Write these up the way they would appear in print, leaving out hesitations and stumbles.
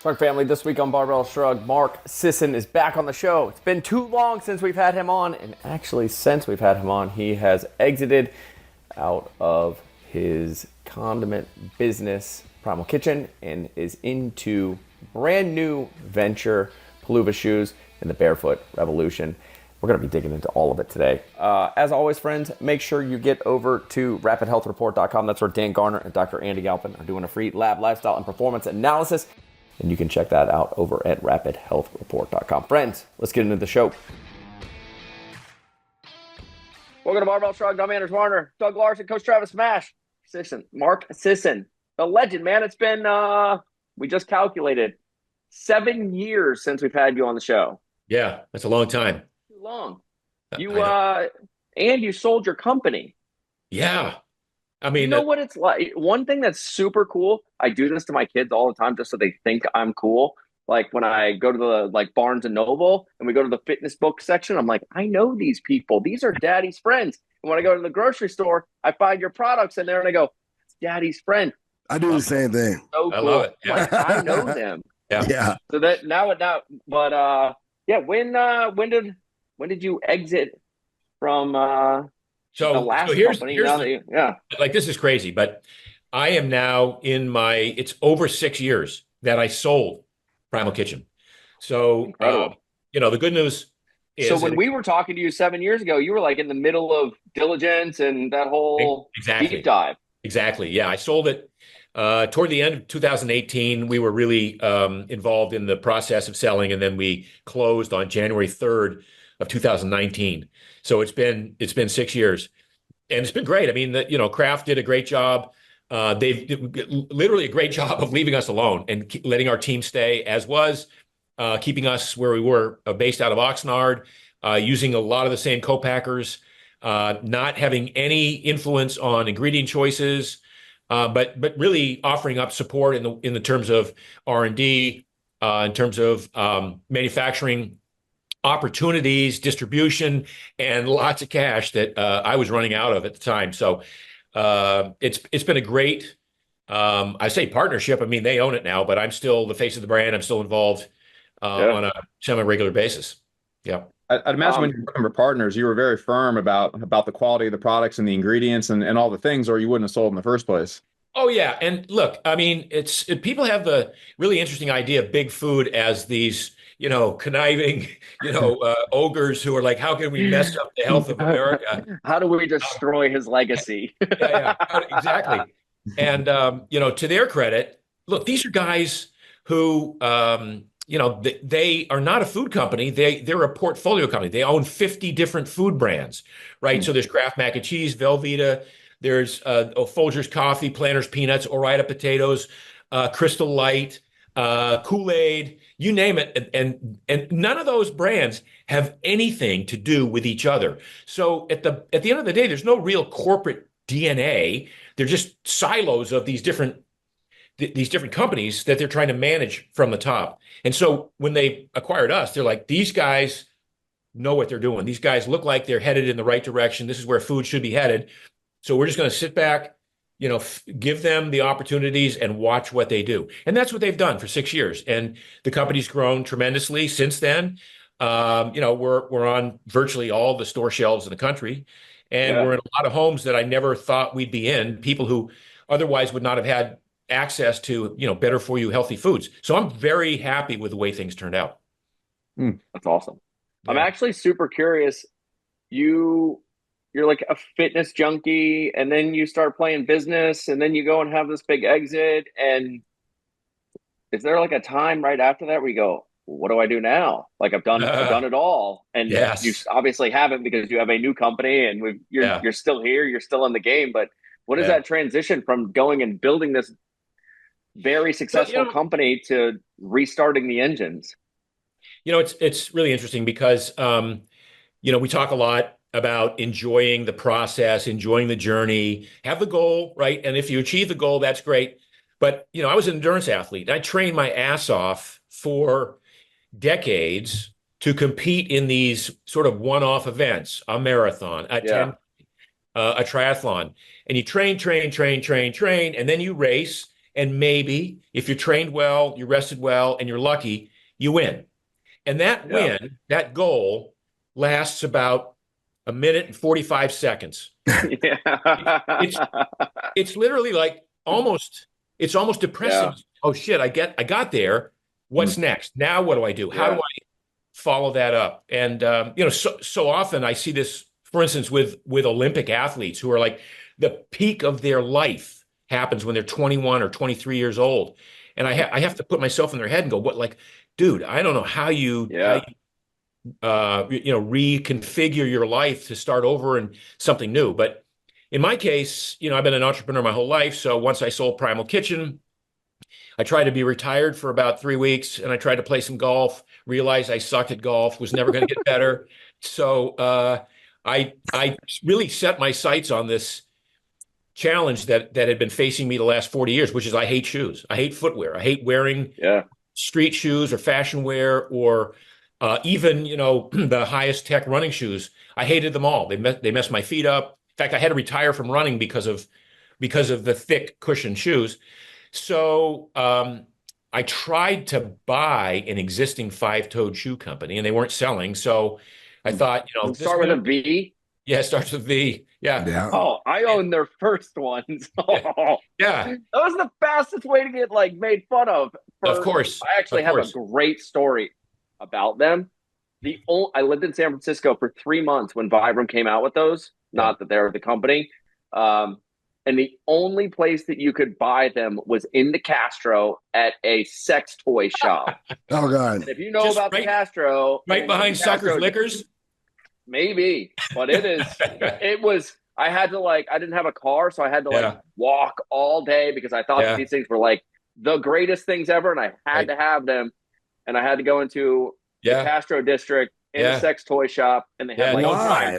Shrug family, this week on Barbell Shrugged, Mark Sisson is back on the show. It's been too long since we've had him on, and actually since we've had him on, he has exited out of his condiment business, Primal Kitchen, and is into brand new venture, Palooba shoes, and the Barefoot Revolution. We're going to be digging into all of it today. As always, friends, make sure you get over to rapidhealthreport.com. That's where Dan Garner and Dr. Andy Galpin are doing a free lab, lifestyle, and performance analysis. And you can check that out over at rapidhealthreport.com. Friends, let's get into the show. Welcome to Barbell Shrugged. I'm Anders Warner, Doug Larson, Coach Travis Smash, Sisson, Mark Sisson, the legend, man. It's been, we just calculated, 7 years since we've had you on the show. Yeah, that's a long time. Too long. And you sold your company. Yeah. I mean, you know what it's like? One thing that's super cool, I do this to my kids all the time just so they think I'm cool. Like when I go to the Barnes and Noble and we go to the fitness book section, I'm like, I know these people. These are daddy's friends. And when I go to the grocery store, I find your products in there and I go, it's daddy's friend. I do the same thing. So cool. I love it. Yeah. Like, I know them. Yeah. So that now, but yeah, when did you exit from the last company? Like, this is crazy, but I am now it's over 6 years that I sold Primal Kitchen. So, the good news is. So when we were talking to you 7 years ago, you were like in the middle of diligence and that whole deep dive. Exactly. Yeah. I sold it toward the end of 2018. We were really involved in the process of selling, and then we closed on January 3rd of 2019. So it's been 6 years, and it's been great. I mean, Kraft did a great job. They've literally a great job of leaving us alone and letting our team stay as was, keeping us where we were, based out of Oxnard, using a lot of the same co-packers, not having any influence on ingredient choices, but really offering up support in the terms of R&D, in terms of manufacturing opportunities, distribution, and lots of cash that I was running out of at the time. So it's been a great, I say partnership. I mean, they own it now, but I'm still the face of the brand. I'm still involved on a semi-regular basis. Yeah. I'd imagine when you're looking for partners, you were very firm about the quality of the products and the ingredients and all the things, or you wouldn't have sold in the first place. Oh yeah, and look, I mean, people have the really interesting idea of big food as these, conniving, ogres who are like, how can we mess up the health of America? How do we destroy his legacy? Yeah, exactly. And to their credit, look, these are guys who, they are not a food company. They're a portfolio company. They own 50 different food brands, right? So there's Kraft Mac and Cheese, Velveeta. There's Folgers Coffee, Planters Peanuts, Ore-Ida Potatoes, Crystal Light, Kool-Aid, you name it. And none of those brands have anything to do with each other. So at the end of the day, there's no real corporate DNA. They're just silos of these different companies that they're trying to manage from the top. And so when they acquired us, they're like, these guys know what they're doing. These guys look like they're headed in the right direction. This is where food should be headed. So we're just going to sit back, give them the opportunities and watch what they do. And that's what they've done for 6 years. And the company's grown tremendously since then. We're on virtually all the store shelves in the country. And we're in a lot of homes that I never thought we'd be in, people who otherwise would not have had access to, better for you, healthy foods. So I'm very happy with the way things turned out. That's awesome. Yeah. I'm actually super curious. You're like a fitness junkie, and then you start playing business, and then you go and have this big exit. And is there like a time right after that where you go, what do I do now? Like I've done it all. And yes. You obviously haven't, because you have a new company and you're still here, you're still in the game. But what is that transition from going and building this very successful company to restarting the engines? It's really interesting because, we talk a lot about enjoying the process, enjoying the journey, have the goal, right? And if you achieve the goal, that's great. But, I was an endurance athlete. I trained my ass off for decades to compete in these sort of one-off events, a marathon, a triathlon. And you train, and then you race. And maybe if you're trained well, you're rested well, and you're lucky, you win. And that win, that goal, lasts about a minute and 45 seconds. It's it's literally like it's almost depressing. Oh shit, I got there. What's next? Now what do I do? How do I follow that up? And so often I see this, for instance, with Olympic athletes who are like the peak of their life happens when they're 21 or 23 years old. And I have to put myself in their head and go, what, like, dude, I don't know how you reconfigure your life to start over and something new. But in my case, I've been an entrepreneur my whole life. So once I sold Primal Kitchen, I tried to be retired for about 3 weeks, and I tried to play some golf, realized I sucked at golf, was never going to get better. So I really set my sights on this challenge that had been facing me the last 40 years, which is I hate shoes. I hate footwear. I hate wearing street shoes or fashion wear or even, the highest tech running shoes. I hated them all. They messed my feet up. In fact, I had to retire from running because of the thick cushioned shoes. So I tried to buy an existing five-toed shoe company, and they weren't selling. So I thought, start with a V. Yeah, it starts with V. Yeah. Oh, I own their first ones. Yeah. That was the fastest way to get made fun of. Of course. I actually have a great story about them. I lived in San Francisco for 3 months when Vibram came out with those. Not that they're the company. And the only place that you could buy them was in the Castro at a sex toy shop. Oh, God. And if you know about the Castro. Right behind Suckers Liquors? Maybe. But it was, I had to I didn't have a car, so I had to walk all day because I thought that these things were the greatest things ever. And I had to have them. And I had to go into the Castro district in a sex toy shop. And they had why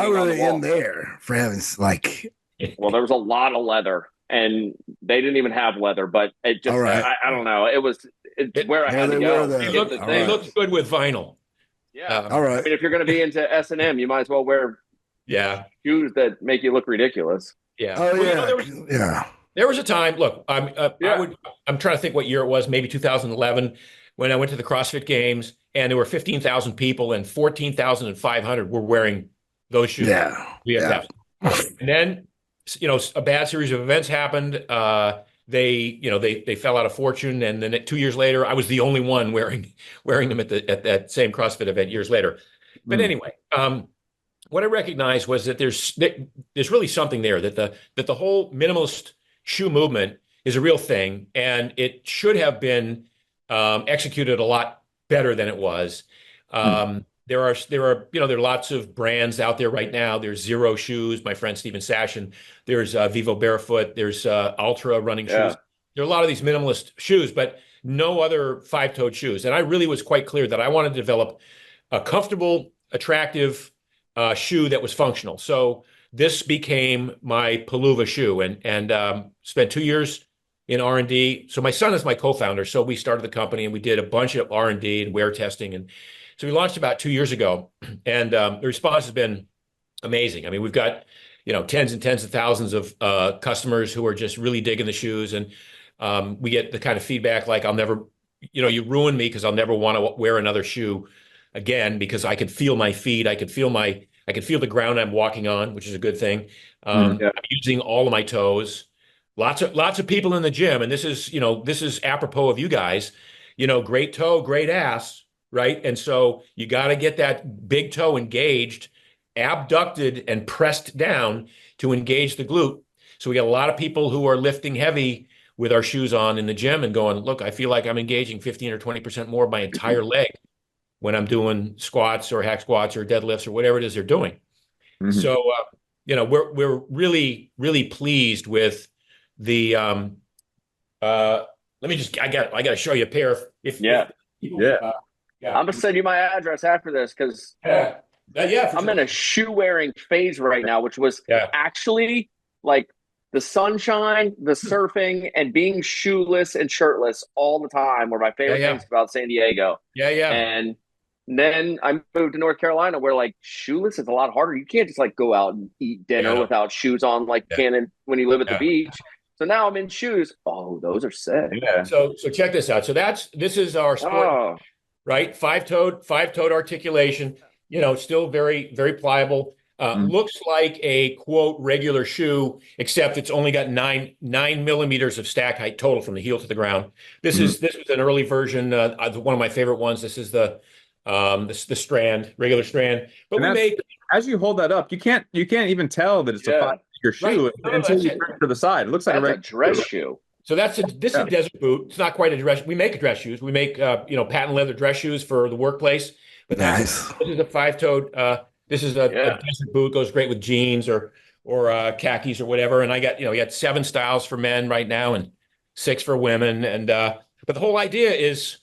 were they in there? For heaven's Well, there was a lot of leather, and they didn't even have leather, but it just, I don't know. It's where I had to go. They looked good with vinyl. Yeah. All right. I mean, if you're going to be into S&M, you might as well wear shoes that make you look ridiculous. Yeah. Oh, There was a time, look, I'm trying to think what year it was, maybe 2011, when I went to the CrossFit Games, and there were 15,000 people, and 14,500 were wearing those shoes. Yeah. And then, a bad series of events happened. They fell out of fortune, and then 2 years later, I was the only one wearing them at that same CrossFit event years later. But anyway, what I recognized was that there's really something there, that the whole minimalist shoe movement is a real thing, and it should have been executed a lot better than it was. There are lots of brands out there right now. There's Zero Shoes, my friend Steven Sasson. There's Vivo Barefoot. There's Ultra running shoes. There are a lot of these minimalist shoes, but no other five-toed shoes. And I really was quite clear that I wanted to develop a comfortable, attractive shoe that was functional. So this became my Paluva shoe, and spent 2 years in R&D. So my son is my co-founder. So we started the company, and we did a bunch of R&D and wear testing, and so we launched about 2 years ago, and the response has been amazing. I mean, we've got, tens and tens of thousands of customers who are just really digging the shoes, and we get the kind of feedback like, I'll never, you ruined me because I'll never want to wear another shoe again because I could feel my feet, I could feel the ground I'm walking on, which is a good thing. I'm using all of my toes. Lots of people in the gym, and this is apropos of you guys. Great toe, great ass. Right. And so you got to get that big toe engaged, abducted, and pressed down to engage the glute. So we got a lot of people who are lifting heavy with our shoes on in the gym and going, look, I feel like I'm engaging 15 or 20% more of my entire leg when I'm doing squats or hack squats or deadlifts or whatever it is they're doing. So, we're really, really pleased with the, I got to show you a pair. I'm gonna send you my address after this because I'm in a shoe wearing phase right now, which was actually the sunshine, the surfing, and being shoeless and shirtless all the time were my favorite things about San Diego. And then I moved to North Carolina, where shoeless is a lot harder. You can't just go out and eat dinner without shoes on, you can when you live at the beach. So now I'm in shoes. Oh, those are sick. Yeah. So check this out. So this is our sport, right? Five-toed articulation, still very, very pliable. Looks like a quote regular shoe, except it's only got nine millimeters of stack height total from the heel to the ground. This was an early version, one of my favorite ones. This is the strand, regular strand. But as you hold that up, you can't even tell that it's a 5-figure shoe until you turn it to the side. It looks like a dress shoe. So this is a desert boot. It's not quite a dress. We make dress shoes. We make patent leather dress shoes for the workplace. But nice. This is a five-toed. This is a desert boot. Goes great with jeans or khakis or whatever. And I got 7 styles for men right now and 6 for women. And but the whole idea is,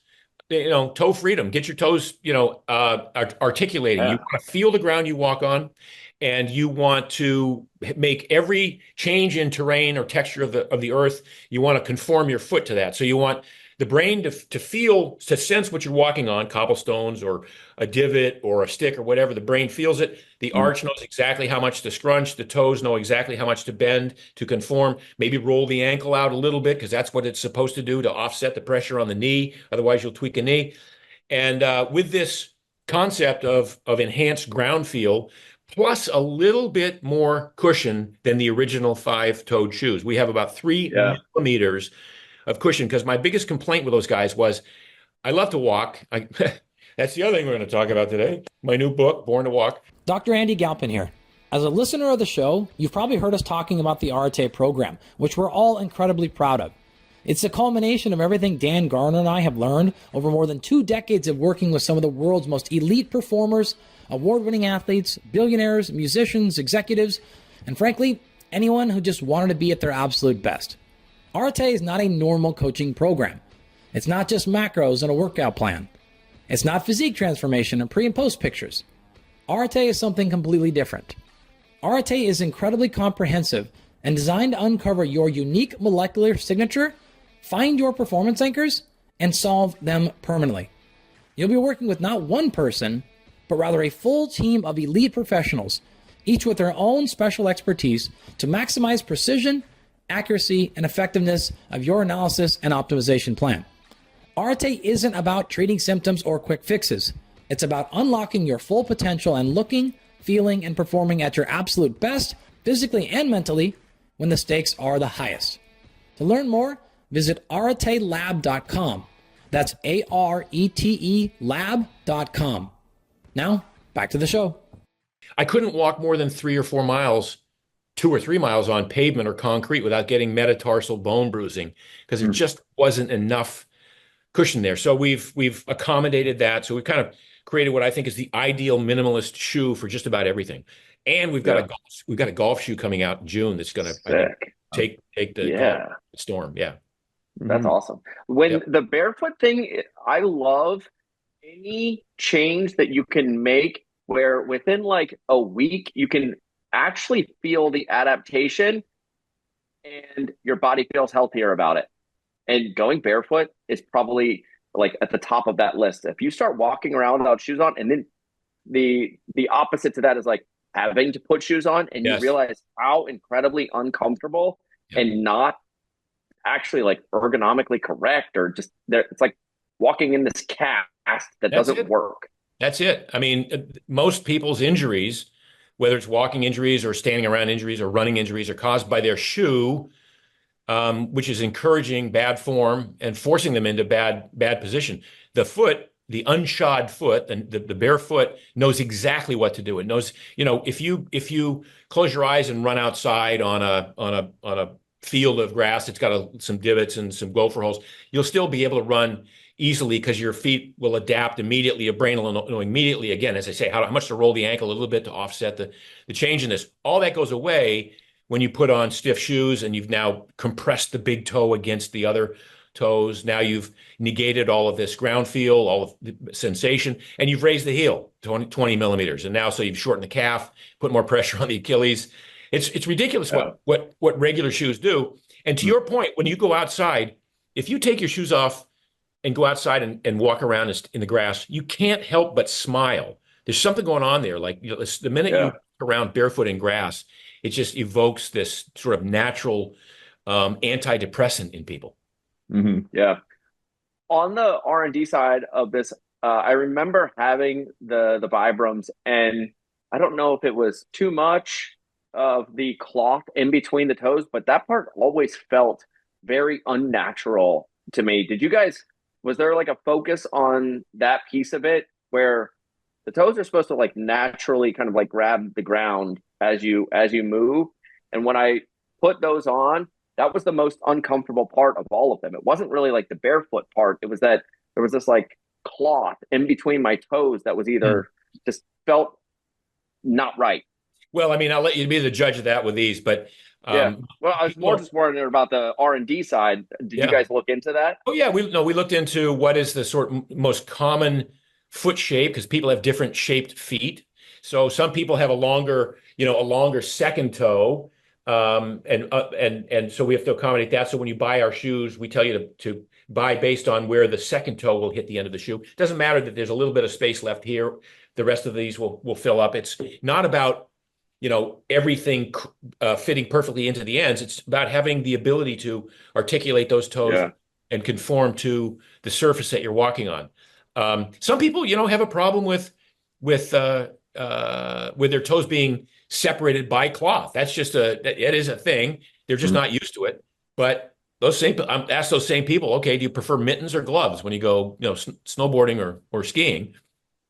toe freedom. Get your toes, articulating. You want to feel the ground you walk on, and you want to make every change in terrain or texture of the earth. You want to conform your foot to that. So you want the brain to sense what you're walking on, cobblestones or a divot or a stick or whatever. The brain feels it. The arch knows exactly how much to scrunch. The toes know exactly how much to bend to conform. Maybe roll the ankle out a little bit, because that's what it's supposed to do to offset the pressure on the knee. Otherwise, you'll tweak a knee. And with this concept of enhanced ground feel, plus a little bit more cushion than the original 5-toed shoes. We have about 3 millimeters of cushion, because my biggest complaint with those guys was, I love to walk. That's the other thing we're going to talk about today. My new book, Born to Walk. Dr. Andy Galpin here. As a listener of the show, you've probably heard us talking about the Arete program, which we're all incredibly proud of. It's the culmination of everything Dan Garner and I have learned over more than 2 decades of working with some of the world's most elite performers, award-winning athletes, billionaires, musicians, executives, and frankly, anyone who just wanted to be at their absolute best. Arete is not a normal coaching program. It's not just macros and a workout plan. It's not physique transformation and pre and post pictures. Arete is something completely different. Arete is incredibly comprehensive and designed to uncover your unique molecular signature, find your performance anchors, and solve them permanently. You'll be working with not one person, but rather a full team of elite professionals, each with their own special expertise to maximize precision, accuracy, and effectiveness of your analysis and optimization plan. Arete isn't about treating symptoms or quick fixes. It's about unlocking your full potential and looking, feeling, and performing at your absolute best, physically and mentally, when the stakes are the highest. To learn more, visit aretelab.com. That's ARETE lab.com. Now, back to the show. I couldn't walk more than 3 or 4 miles, 2 or 3 miles on pavement or concrete without getting metatarsal bone bruising, because there just wasn't enough cushion there. So we've accommodated that. So we've kind of created what I think is the ideal minimalist shoe for just about everything. And we've got a golf shoe coming out in June that's going to take the golf storm. Yeah. That's awesome. When the barefoot thing, I love any change that you can make where within like a week you can actually feel the adaptation and your body feels healthier about it. And going barefoot is probably like at the top of that list. If you start walking around without shoes on, and then the opposite to that is like having to put shoes on, and you realize how incredibly uncomfortable and not actually like ergonomically correct, or just there, it's like walking in this cast that doesn't work. That's it. I mean, most people's injuries, whether it's walking injuries or standing around injuries or running injuries, are caused by their shoe, which is encouraging bad form and forcing them into bad position. The foot, the unshod foot, and the barefoot knows exactly what to do. It knows, if you close your eyes and run outside on a field of grass, it's got some divots and some gopher holes, you'll still be able to run easily because your feet will adapt immediately. Your brain will know immediately, again, as I say, how much to roll the ankle a little bit to offset the change in this. All that goes away when you put on stiff shoes and you've now compressed the big toe against the other toes. Now you've negated all of this ground feel, all of the sensation, and you've raised the heel 20 millimeters. And now, so you've shortened the calf, put more pressure on the Achilles. It's ridiculous what regular shoes do. And to your point, when you go outside, if you take your shoes off and go outside and walk around in the grass, you can't help but smile. There's something going on there. Like, the minute you walk around barefoot in grass, it just evokes this sort of natural antidepressant in people. Mm-hmm. Yeah. On the R&D side of this, I remember having the Vibrams, and I don't know if it was too much of the cloth in between the toes, but that part always felt very unnatural to me. Did you guys, was there like a focus on that piece of it where the toes are supposed to like naturally kind of like grab the ground as you move? And when I put those on, that was the most uncomfortable part of all of them. It wasn't really like the barefoot part. It was that there was this like cloth in between my toes that was either just felt not right. Well, I mean, I'll let you be the judge of that with these, but Yeah. Well, I was more just wondering about the R&D side. Did you guys look into that? Oh yeah, we looked into what is the sort of most common foot shape, because people have different shaped feet. So some people have a longer second toe, and so we have to accommodate that. So when you buy our shoes, we tell you to buy based on where the second toe will hit the end of the shoe. It doesn't matter that there's a little bit of space left here. The rest of these will fill up. It's not about everything fitting perfectly into the ends. It's about having the ability to articulate those toes and conform to the surface that you're walking on. Some people, have a problem with their toes being separated by cloth. That's just it is a thing. They're just not used to it. But ask those same people, okay, do you prefer mittens or gloves when you go, snowboarding or skiing?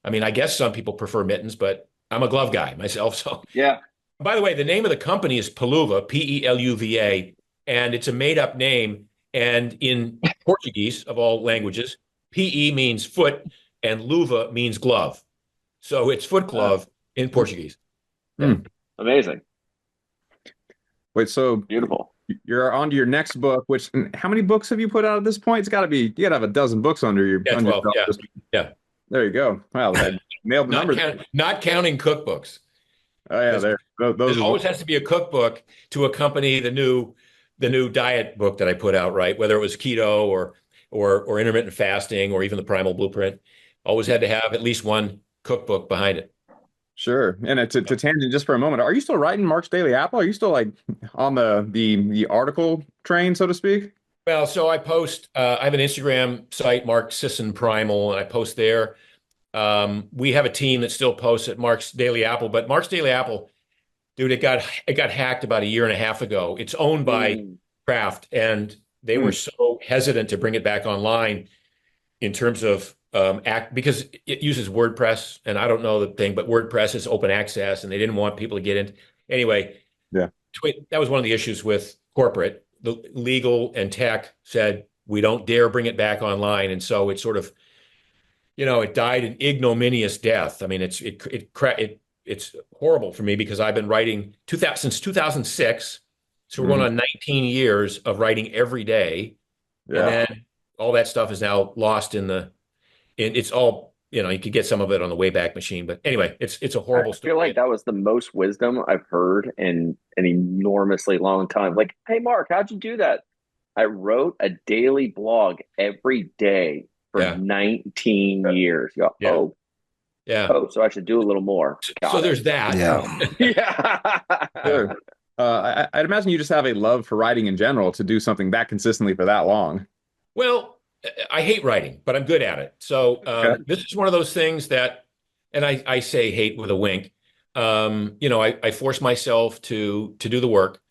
I mean, I guess some people prefer mittens, but I'm a glove guy myself. So yeah. By the way, the name of the company is Peluva, Peluva, and it's a made-up name. And in Portuguese, of all languages, PE means foot and luva means glove. So it's foot glove in Portuguese. Yeah. Amazing. Wait, so beautiful. You're on to your next book, which how many books have you put out at this point? You got to have a dozen books under your 12, belt. Yeah. There you go. Wow, I nailed the number. Not counting cookbooks. Oh yeah, there always has to be a cookbook to accompany the new diet book that I put out, right? Whether it was keto or intermittent fasting or even the Primal Blueprint, always had to have at least one cookbook behind it. Sure. And to tangent just for a moment, are you still writing Mark's Daily Apple? Are you still like on the article train, so to speak? Well, so I post. I have an Instagram site, Mark Sisson Primal, and I post there. We have a team that still posts at Mark's Daily Apple, but Mark's Daily Apple, dude, it got hacked about a year and a half ago. It's owned by Kraft, and they were so hesitant to bring it back online in terms of because it uses WordPress, and I don't know the thing, but WordPress is open access, and they didn't want people to get in. Anyway, that was one of the issues with corporate. The legal and tech said we don't dare bring it back online, and so it sort of, it died an ignominious death. I mean, it's horrible for me because I've been writing since 2006, so we're going on 19 years of writing every day, and then all that stuff is now lost it's all, you could get some of it on the Wayback Machine, but anyway, it's a horrible story. I feel like that was the most wisdom I've heard in an enormously long time. Like, hey, Mark, how'd you do that? I wrote a daily blog every day for 19 years. You go, so I should do a little more. So there's that. Sure. I'd imagine you just have a love for writing in general to do something that consistently for that long. Well, I hate writing, but I'm good at it. So this is one of those things that, and I say hate with a wink. I force myself to do the work,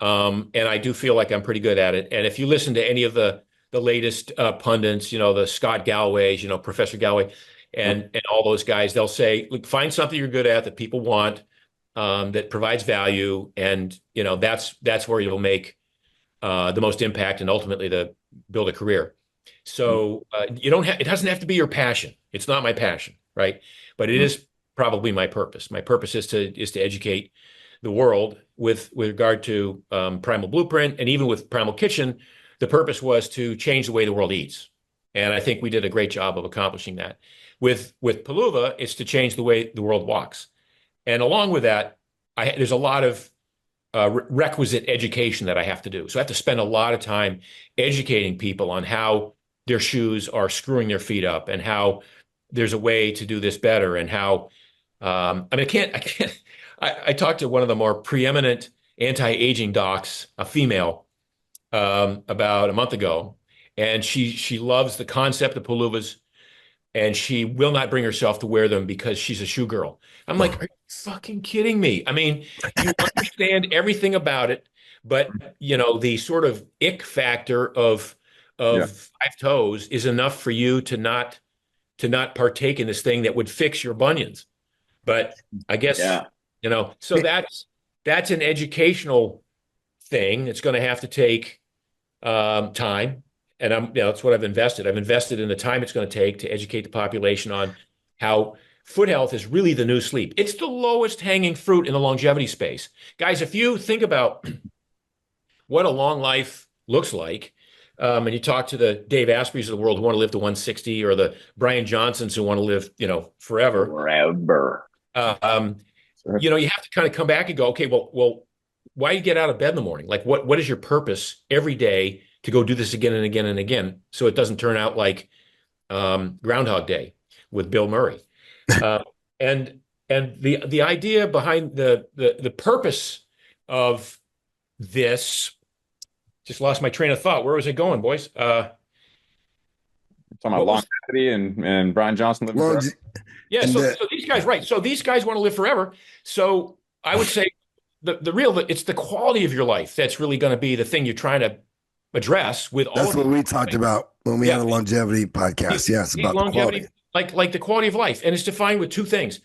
and I do feel like I'm pretty good at it. And if you listen to any of the latest pundits, the Scott Galloway's, Professor Galloway, and all those guys, they'll say, look, find something you're good at that people want, that provides value, and that's where you'll make the most impact and ultimately to build a career. So it doesn't have to be your passion. It's not my passion, right? But it is probably my purpose. My purpose is to educate the world with regard to Primal Blueprint, and even with Primal Kitchen. The purpose was to change the way the world eats, and I think we did a great job of accomplishing that. With Peluva, it's to change the way the world walks, and along with that, there's a lot of requisite education that I have to do. So I have to spend a lot of time educating people on how their shoes are screwing their feet up, and how there's a way to do this better, and how I talked to one of the more preeminent anti-aging docs, a female, about a month ago, and she loves the concept of pullovers, and she will not bring herself to wear them because she's a shoe girl. I'm like, are you fucking kidding me? I mean, you understand everything about it, but the sort of ick factor of Yeah. five toes is enough for you to not partake in this thing that would fix your bunions. But I guess, so that's an educational thing. It's going to have to take time. And that's what I've invested. I've invested in the time it's going to take to educate the population on how foot health is really the new sleep. It's the lowest hanging fruit in the longevity space. Guys, if you think about what a long life looks like, and you talk to the Dave Aspreys of the world who want to live to 160, or the Brian Johnsons who want to live, forever. Forever. You have to kind of come back and go, okay, well, why do you get out of bed in the morning? Like, what is your purpose every day to go do this again and again and again, so it doesn't turn out like Groundhog Day with Bill Murray? And the idea behind the purpose of this, just lost my train of thought. Where was it going, boys? Talking about longevity and Brian Johnson living forever. Yeah, so these guys, right? So these guys want to live forever. So I would say it's the quality of your life that's really going to be the thing you're trying to address with all. That's what we talked about when we had a longevity podcast. Yes, about longevity, like the quality of life, and it's defined with two things: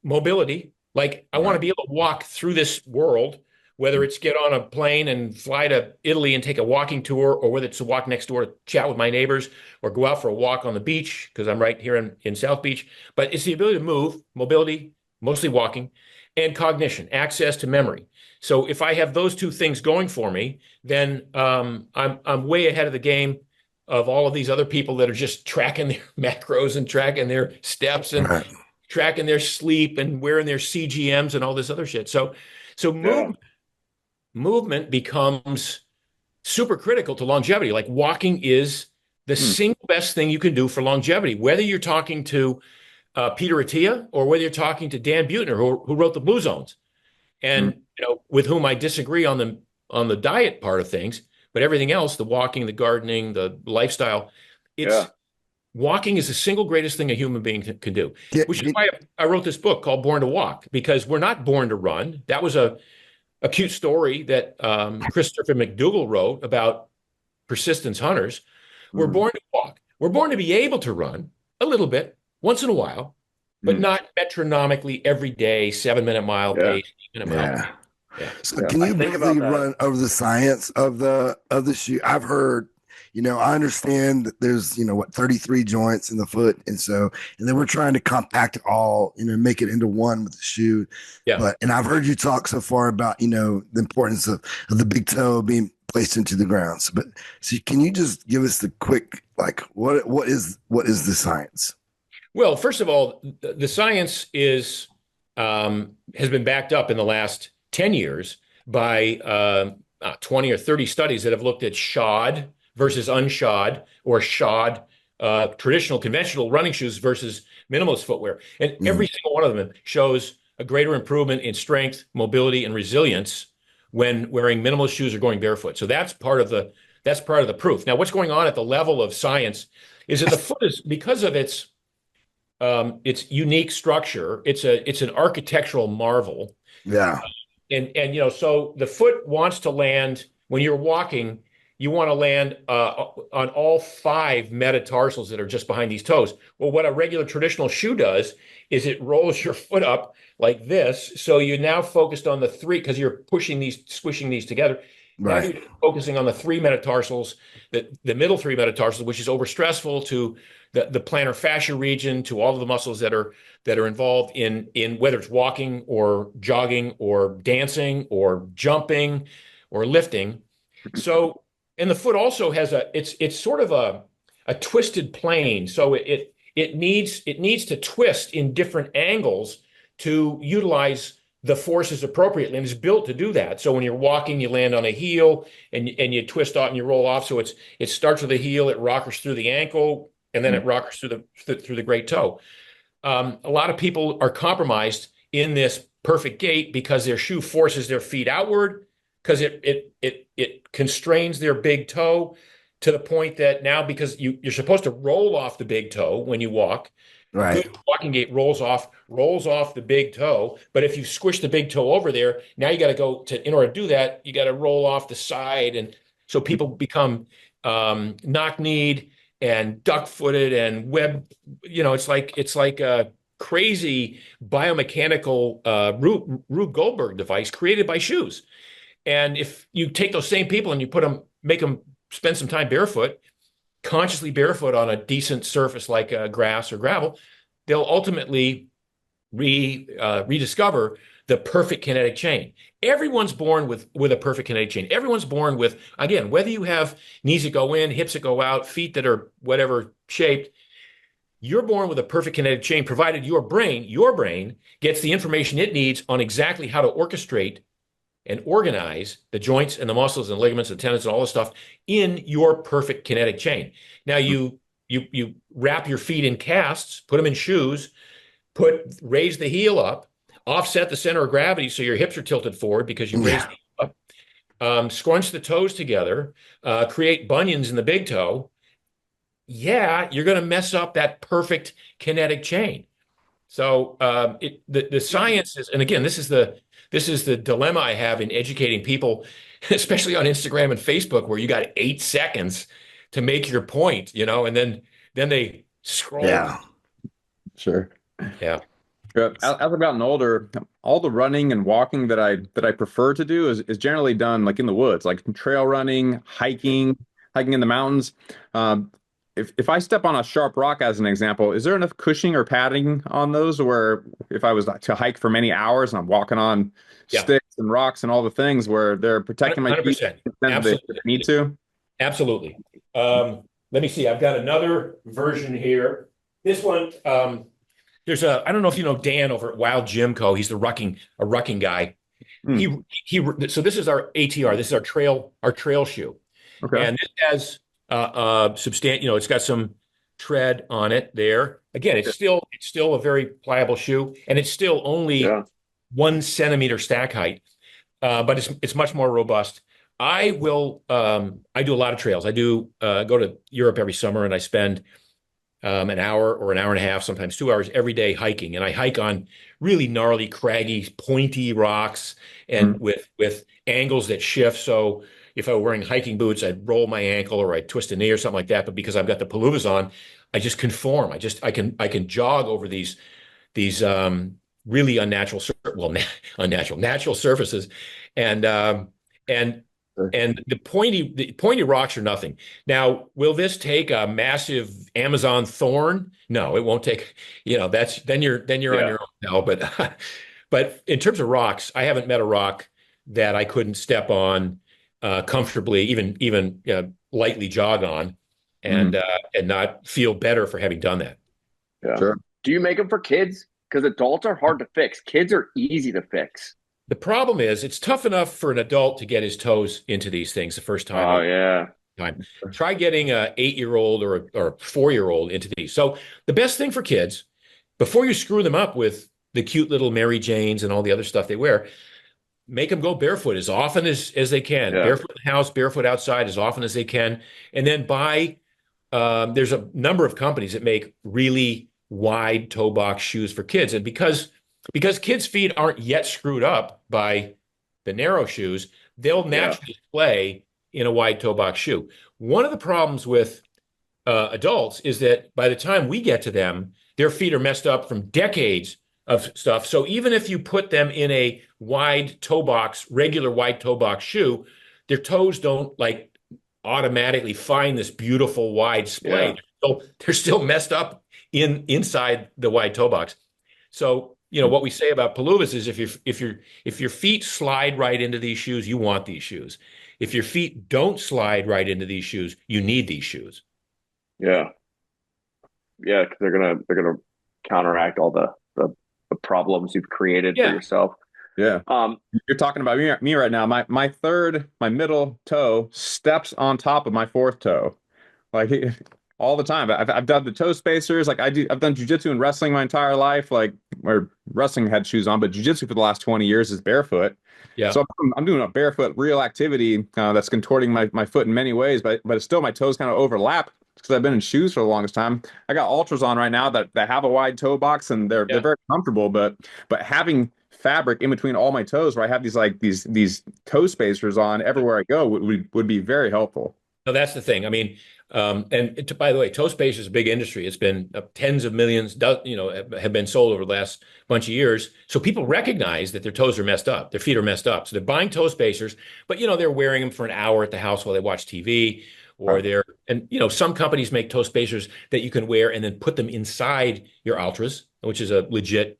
mobility. Like, I want to be able to walk through this world, whether it's get on a plane and fly to Italy and take a walking tour, or whether it's to walk next door to chat with my neighbors, or go out for a walk on the beach, because I'm right here in South Beach. But it's the ability to move, mobility, mostly walking, and cognition, access to memory. So if I have those two things going for me, then I'm way ahead of the game of all of these other people that are just tracking their macros and tracking their steps and tracking their sleep and wearing their CGMs and all this other shit. So movement becomes super critical to longevity. Like, walking is the single best thing you can do for longevity, whether you're talking to Peter Attia or whether you're talking to Dan Buettner, who wrote the Blue Zones, and with whom I disagree on the diet part of things, but everything else, the walking, the gardening, the lifestyle, walking is the single greatest thing a human being can do. Which is why I wrote this book called Born to Walk, because we're not born to run. That was a cute story that Christopher McDougall wrote about persistence hunters. We're born to walk. We're born to be able to run a little bit once in a while, but not metronomically every day, 7-minute mile pace, 8-minute mile. So can you briefly run over the science of the shoe? I've heard, I understand that there's, 33 joints in the foot. And then we're trying to compact it all, make it into one with the shoe. Yeah. And I've heard you talk so far about, the importance of the big toe being placed into the ground. So can you just give us the quick, what is the science? Well, first of all, the science has been backed up in the last 10 years by 20 or 30 studies that have looked at shod versus unshod, or shod traditional conventional running shoes versus minimalist footwear. And every single one of them shows a greater improvement in strength, mobility, and resilience when wearing minimalist shoes or going barefoot. So that's part of the proof. Now, what's going on at the level of science is that the foot is, because of its unique structure, it's an architectural marvel. Yeah. And so the foot wants to land, when you're walking, you want to land on all 5 metatarsals that are just behind these toes. Well, what a regular traditional shoe does is it rolls your foot up like this. So you're now focused on the 3, because you're squishing these together. Right. Now you're focusing on the 3 metatarsals, the middle 3 metatarsals, which is overstressful to the plantar fascia region, to all of the muscles that are involved in whether it's walking or jogging or dancing or jumping or lifting. So, and the foot also has it's sort of a twisted plane. So it needs to twist in different angles to utilize the forces appropriately, and it's built to do that. So when you're walking, you land on a heel and you twist out and you roll off. So it starts with the heel, it rockers through the ankle, and then it rockers through the great toe. A lot of people are compromised in this perfect gait because their shoe forces their feet outward because it constrains their big toe to the point that now, because you're supposed to roll off the big toe when you walk. Right. Good walking gait rolls off the big toe. But if you squish the big toe over there, now you got to in order to do that, you got to roll off the side. And so people become knock-kneed and duck-footed and it's like a crazy biomechanical Rube Goldberg device created by shoes. And if you take those same people and you make them spend some time consciously barefoot on a decent surface like grass or gravel, they'll ultimately rediscover the perfect kinetic chain. Everyone's born with a perfect kinetic chain. Everyone's born with, again, whether you have knees that go in, hips that go out, feet that are whatever shaped, you're born with a perfect kinetic chain, provided your brain gets the information it needs on exactly how to orchestrate and organize the joints and the muscles and ligaments and tendons and all this stuff in your perfect kinetic chain. Now you wrap your feet in casts, put them in shoes, raise the heel up, offset the center of gravity so your hips are tilted forward because you raised the heel up, scrunch the toes together, create bunions in the big toe. Yeah, you're going to mess up that perfect kinetic chain. So the science is, and again, this is the dilemma I have in educating people, especially on Instagram and Facebook, where you got 8 seconds to make your point, and then they scroll. Yeah. Sure. Yeah. As I've gotten older, all the running and walking that I prefer to do is generally done like in the woods, like trail running, hiking in the mountains. If I step on a sharp rock, as an example, is there enough cushioning or padding on those where if I was to hike for many hours and I'm walking on sticks and rocks and all the things where they're protecting my 100%. feet if they need to? Absolutely. Let me see. I've got another version here. This one, I don't know if you know Dan over at Wild Gym Co. He's a rucking guy. So this is our ATR. This is our trail shoe. Okay. And it has it's got some tread on it there. Again, it's still a very pliable shoe, and it's still only 1 centimeter stack height, but it's much more robust. I do a lot of trails. I do go to Europe every summer, and I spend an hour or an hour and a half, sometimes 2 hours every day hiking. And I hike on really gnarly, craggy, pointy rocks and with angles that shift. So if I were wearing hiking boots, I'd roll my ankle or I'd twist a knee or something like that. But because I've got the palouvas on, I just conform. I can jog over these really natural surfaces, and the pointy rocks are nothing. Now, will this take a massive Amazon thorn? No, it won't take. Then you're on your own now. But in terms of rocks, I haven't met a rock that I couldn't step on comfortably, even lightly jog on, and not feel better for having done that. Yeah. Sure. Do you make them for kids? Because adults are hard to fix. Kids are easy to fix. The problem is it's tough enough for an adult to get his toes into these things the first time. Oh, yeah. Try getting a 8-year-old or a 4-year-old into these. So the best thing for kids, before you screw them up with the cute little Mary Janes and all the other stuff they wear, make them go barefoot as often as they can. Yeah. Barefoot in the house, barefoot outside as often as they can. And then there's a number of companies that make really wide toe box shoes for kids. And because kids' feet aren't yet screwed up by the narrow shoes, they'll naturally play in a wide toe box shoe. One of the problems with adults is that by the time we get to them, their feet are messed up from decades of stuff. So even if you put them in a regular wide toe box shoe, their toes don't like automatically find this beautiful wide splay. Yeah. They're still messed up inside the wide toe box. So, what we say about palouvas is if your feet slide right into these shoes, you want these shoes. If your feet don't slide right into these shoes, you need these shoes. Yeah. Yeah, because they're gonna counteract all the problems you've created for yourself. Yeah. You're talking about me right now. My middle toe steps on top of my fourth toe. Like all the time. I've done the toe spacers. Like I've done jujitsu and wrestling my entire life. Like or wrestling had shoes on, but jiu-jitsu for the last 20 years is barefoot. Yeah. So I'm doing a barefoot real activity that's contorting my foot in many ways, but it's still my toes kind of overlap because I've been in shoes for the longest time. I got Ultras on right now that have a wide toe box, and they're very comfortable, but having fabric in between all my toes where I have these toe spacers on everywhere I go would be very helpful. No, that's the thing. I mean, by the way, toe space is a big industry. It's been tens of millions, have been sold over the last bunch of years. So people recognize that their toes are messed up, their feet are messed up. So they're buying toe spacers, but they're wearing them for an hour at the house while they watch TV, or some companies make toe spacers that you can wear and then put them inside your Ultras, which is a legit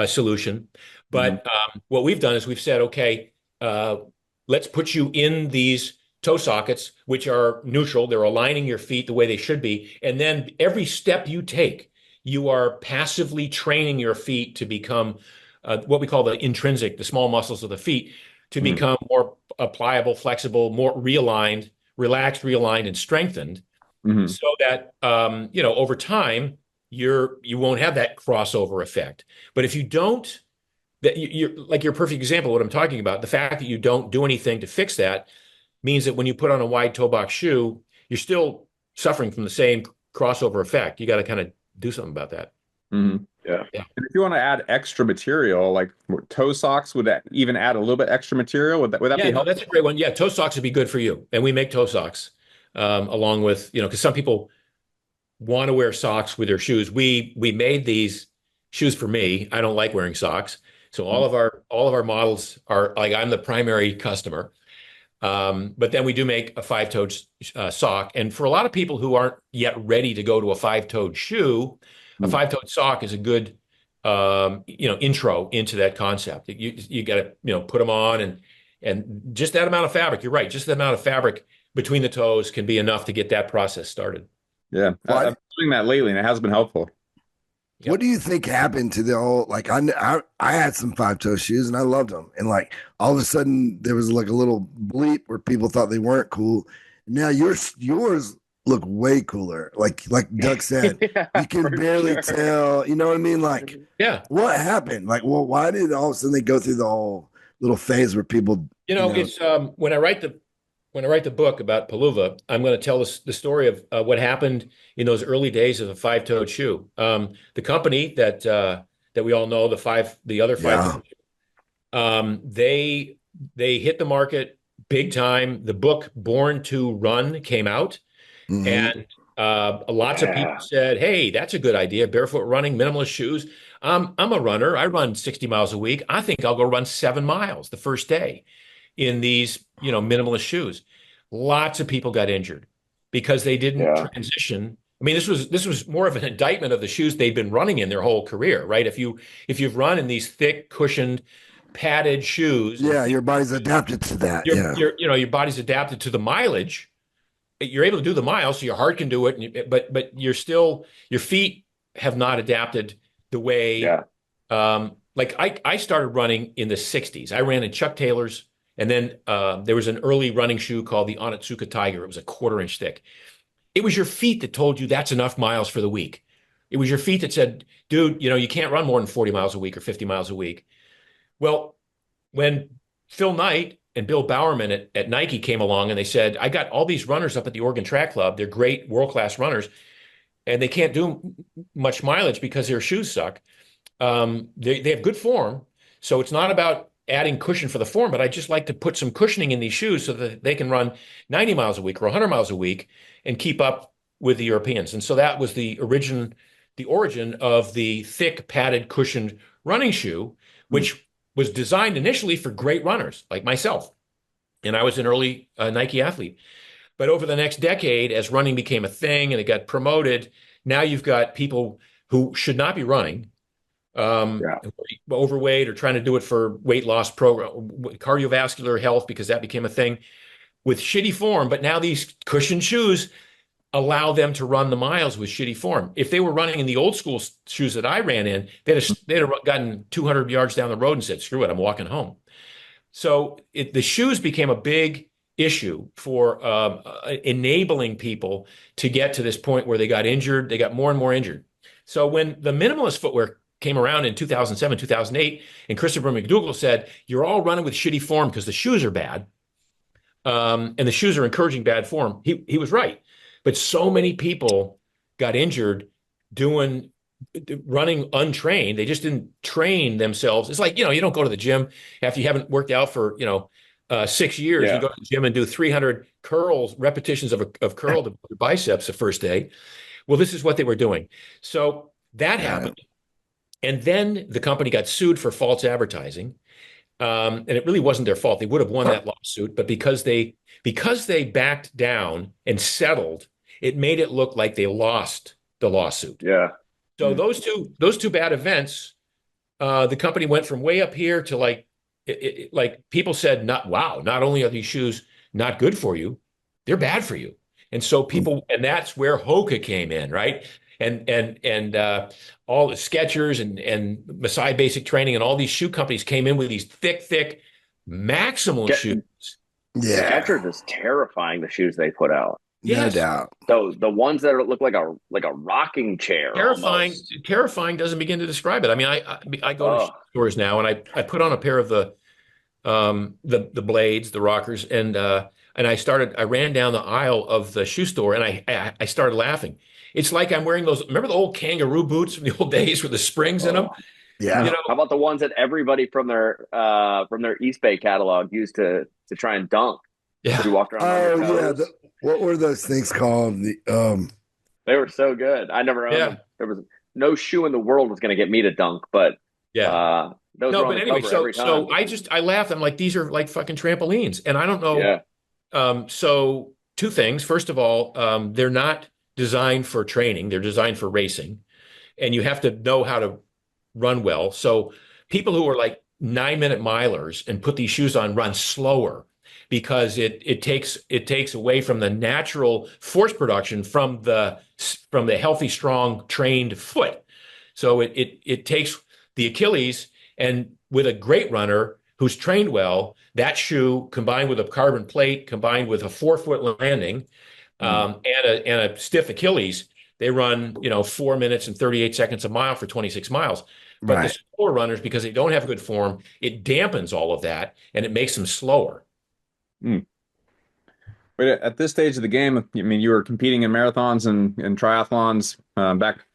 solution. But what we've done is we've said, okay, let's put you in these toe sockets, which are neutral. They're aligning your feet the way they should be. And then every step you take, you are passively training your feet to become what we call the intrinsic, the small muscles of the feet, to become more pliable, flexible, more realigned, relaxed, realigned, and strengthened, so that over time you won't have that crossover effect. But if you don't, you're like your perfect example of what I'm talking about. The fact that you don't do anything to fix that means that when you put on a wide toe box shoe, you're still suffering from the same crossover effect. You got to kind of do something about that. Yeah. And if you want to add extra material, like toe socks, would that even add a little bit extra material? Would that be helpful? No, that's a great one. Yeah, toe socks would be good for you. And we make toe socks along with, because some people want to wear socks with their shoes. We made these shoes for me. I don't like wearing socks. So all of our models are like, I'm the primary customer. But then we do make a five-toed sock. And for a lot of people who aren't yet ready to go to a five-toed shoe, a five-toed sock is a good, intro into that concept. You got to, put them on and just that amount of fabric. You're right. Just the amount of fabric between the toes can be enough to get that process started. Yeah. I've been doing that lately and it has been helpful. What do you think happened to the old, like I had some five-toe shoes and I loved them. And like all of a sudden there was like a little bleep where people thought they weren't cool. Now yours look way cooler. Like Doug said, you can barely tell, you know what I mean? Like, what happened? Like, well, why did all of a sudden they go through the whole little phase where people, it's when I write the book about Paluva, I'm going to tell the story of what happened in those early days of a five-toed shoe. The company that we all know, the other five-toed shoe, they hit the market big time. The book Born to Run came out, and lots of people said, "Hey, that's a good idea. Barefoot running, minimalist shoes." I'm a runner. I run 60 miles a week. I think I'll go run 7 miles the first day in these, minimalist shoes. Lots of people got injured because they didn't transition. I mean, this was more of an indictment of the shoes they'd been running in their whole career, right? If you've run in these thick, cushioned, padded shoes, your body's adapted to that. Your body's adapted to the mileage. You're able to do the miles, so your heart can do it, but your feet have not adapted the way. Like I started running in the 60s. I ran in Chuck Taylors. And then there was an early running shoe called the Onitsuka Tiger. It was a 1/4 inch thick. It was your feet that told you that's enough miles for the week. It was your feet that said, dude, you can't run more than 40 miles a week or 50 miles a week. Well, when Phil Knight and Bill Bowerman at Nike came along and they said, I got all these runners up at the Oregon Track Club. They're great world-class runners, and they can't do much mileage because their shoes suck. They have good form. So it's not about adding cushion for the form, but I just like to put some cushioning in these shoes so that they can run 90 miles a week or 100 miles a week and keep up with the Europeans. And so that was the origin of the thick, padded, cushioned running shoe, which was designed initially for great runners like myself. And I was an early Nike athlete. But over the next decade, as running became a thing and it got promoted, now you've got people who should not be running, overweight or trying to do it for weight loss program, cardiovascular health, because that became a thing with shitty form. But now these cushioned shoes allow them to run the miles with shitty form. If they were running in the old school shoes that I ran in, they'd have gotten 200 yards down the road and said, screw it, I'm walking home. So the shoes became a big issue for enabling people to get to this point where they got injured. They got more and more injured. So when the minimalist footwear came around in 2007, 2008, and Christopher McDougall said, "You're all running with shitty form because the shoes are bad, and the shoes are encouraging bad form." He was right, but so many people got injured running untrained. They just didn't train themselves. It's like, you don't go to the gym after you haven't worked out for 6 years. Yeah. You go to the gym and do 300 repetitions of curl to your biceps the first day. Well, this is what they were doing. So that happened. And then the company got sued for false advertising. And it really wasn't their fault. They would have won that lawsuit, but because they backed down and settled, it made it look like they lost the lawsuit. Yeah. So those two bad events, the company went from way up here to like people said, not only are these shoes not good for you, they're bad for you. And so and that's where Hoka came in, right? And all the Skechers and Masai Basic Training and all these shoe companies came in with these thick maximal shoes. Yeah. Skechers is terrifying, the shoes they put out. No doubt. So the ones that look like a rocking chair. Terrifying. Almost. Terrifying doesn't begin to describe it. I mean, I go to stores now and I put on a pair of the blades, the rockers, and I ran down the aisle of the shoe store and I started laughing. It's like I'm wearing those. Remember the old kangaroo boots from the old days with the springs in them? Yeah. How about the ones that everybody from their East Bay catalog used to try and dunk? Yeah. You walked around. Yeah. What were those things called? They were so good. I never owned them. There was no shoe in the world was going to get me to dunk, but yeah. Those no, were on but the anyway, cover every time. so I laughed. I'm like, these are like fucking trampolines, and I don't know. Yeah. So two things. First of all, they're not designed for training. They're designed for racing, and you have to know how to run well. So people who are like 9-minute milers and put these shoes on run slower because it takes away from the natural force production from the healthy, strong, trained foot. So it takes the Achilles, and with a great runner who's trained well, that shoe combined with a carbon plate, combined with a 4-foot landing, and a stiff Achilles, they run 4 minutes and 38 seconds a mile for 26 miles. But the slower runners, because they don't have good form, it dampens all of that and it makes them slower. But at this stage of the game, I mean, you were competing in marathons and triathlons back,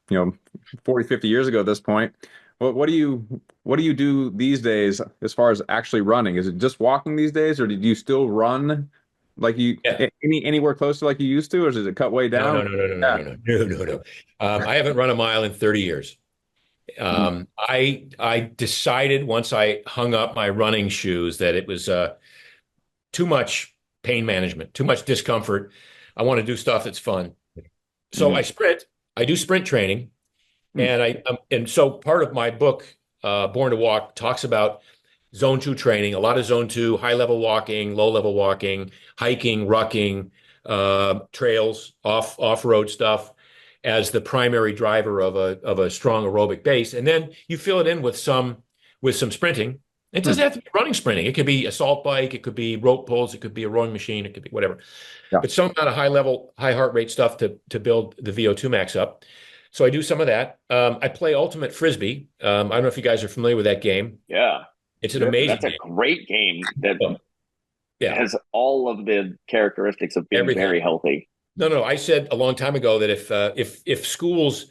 40, 50 years ago at this point. What do you do these days as far as actually running? Is it just walking these days, or did you still run like anywhere close to like you used to, or does it cut way down? No. I haven't run a mile in 30 years. I decided once I hung up my running shoes that it was too much pain management, too much discomfort. I want to do stuff that's fun. So I sprint. I do sprint training. And so part of my book, Born to Walk, talks about zone 2 training, a lot of zone 2, high level walking, low level walking, hiking, rucking, trails, off-road stuff as the primary driver of a strong aerobic base. And then you fill it in with some sprinting. It doesn't have to be running sprinting. It could be assault bike. It could be rope pulls. It could be a rowing machine. It could be whatever. Yeah. But some kind of high level, high heart rate stuff to build the VO2 max up. So I do some of that. I play Ultimate Frisbee. I don't know if you guys are familiar with that game. Yeah. It's an amazing game. That's a great game that has all of the characteristics of being very healthy. No. I said a long time ago that if schools,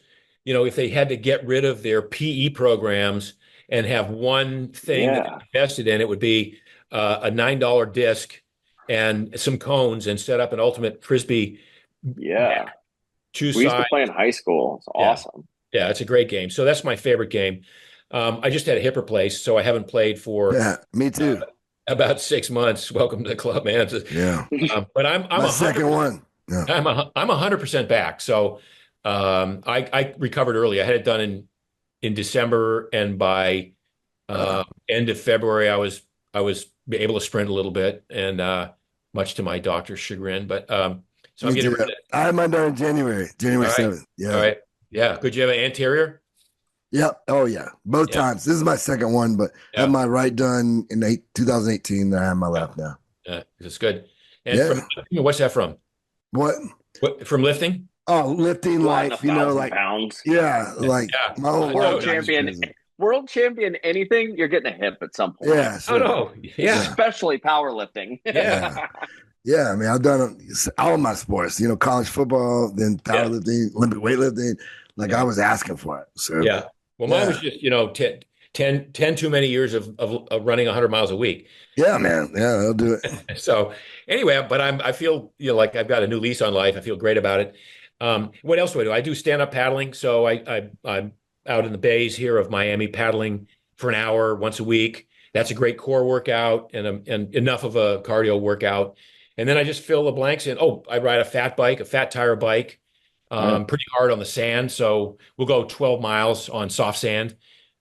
if they had to get rid of their PE programs and have one thing that they invested in, it would be a $9 disc and some cones and set up an Ultimate Frisbee. Yeah. We used to play in high school. It's awesome. Yeah, it's a great game. So that's my favorite game. I just had a hip replaced, so I haven't played for me too. About 6 months. Welcome to the club, man. Yeah. But I'm my second one. Yeah. I'm 100% back. So I recovered early. I had it done in December, and by end of February, I was able to sprint a little bit, and much to my doctor's chagrin. But so I'm getting. I had mine done in January 7th. Yeah. All right. Yeah. Good. You have an anterior? Yep. Oh yeah. Both times. This is my second one, but I had my right done in 2018. Then I have my left now. Yeah, that's good. And from, what's that from? What? From lifting? Oh, lifting Go on life, 1,000 like, pounds. yeah, like Yeah. my whole World life. champion, world champion, anything, you're getting a hip at some point. Yeah, Oh, sure. no. Yeah. Especially powerlifting. Yeah. Yeah, I mean, I've done all of my sports, college football, then powerlifting, Olympic weightlifting. Like I was asking for it. So Yeah. Well, mine was just, 10 too many years of running 100 miles a week. yeah, man. Yeah, I'll do it. So anyway, but I feel, like I've got a new lease on life. I feel great about it. What else do I do? I do stand-up paddling. So I'm out in the bays here of Miami paddling for an hour once a week. That's a great core workout and enough of a cardio workout. And then I just fill the blanks in. Oh, I ride a fat tire bike, pretty hard on the sand. So we'll go 12 miles on soft sand.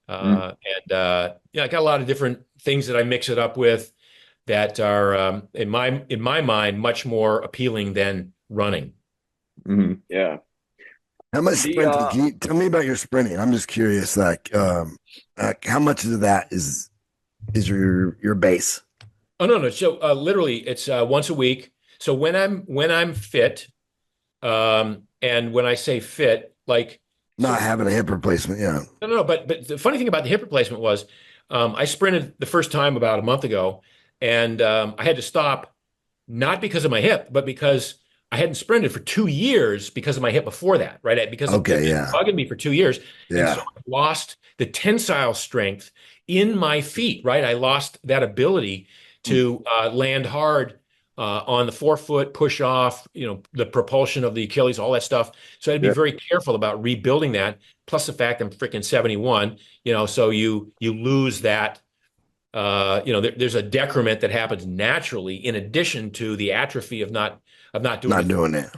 I got a lot of different things that I mix it up with that are in my mind much more appealing than running. Mm-hmm. Yeah. How much sprinting? Can you tell me about your sprinting? I'm just curious. Like how much of that is your base? Oh no. So literally, it's once a week. So when I'm fit, and when I say fit, like not having a hip replacement, yeah. No. But the funny thing about the hip replacement was, I sprinted the first time about a month ago, and I had to stop, not because of my hip, but because I hadn't sprinted for 2 years because of my hip before that, right? Because it been bugging me for 2 years. Yeah. And so I lost the tensile strength in my feet, right? I lost that ability to land hard on the forefoot, push off, the propulsion of the Achilles, all that stuff. So I had to be very careful about rebuilding that. Plus the fact I'm freaking 71, so you lose that. There's a decrement that happens naturally in addition to the atrophy of not doing it.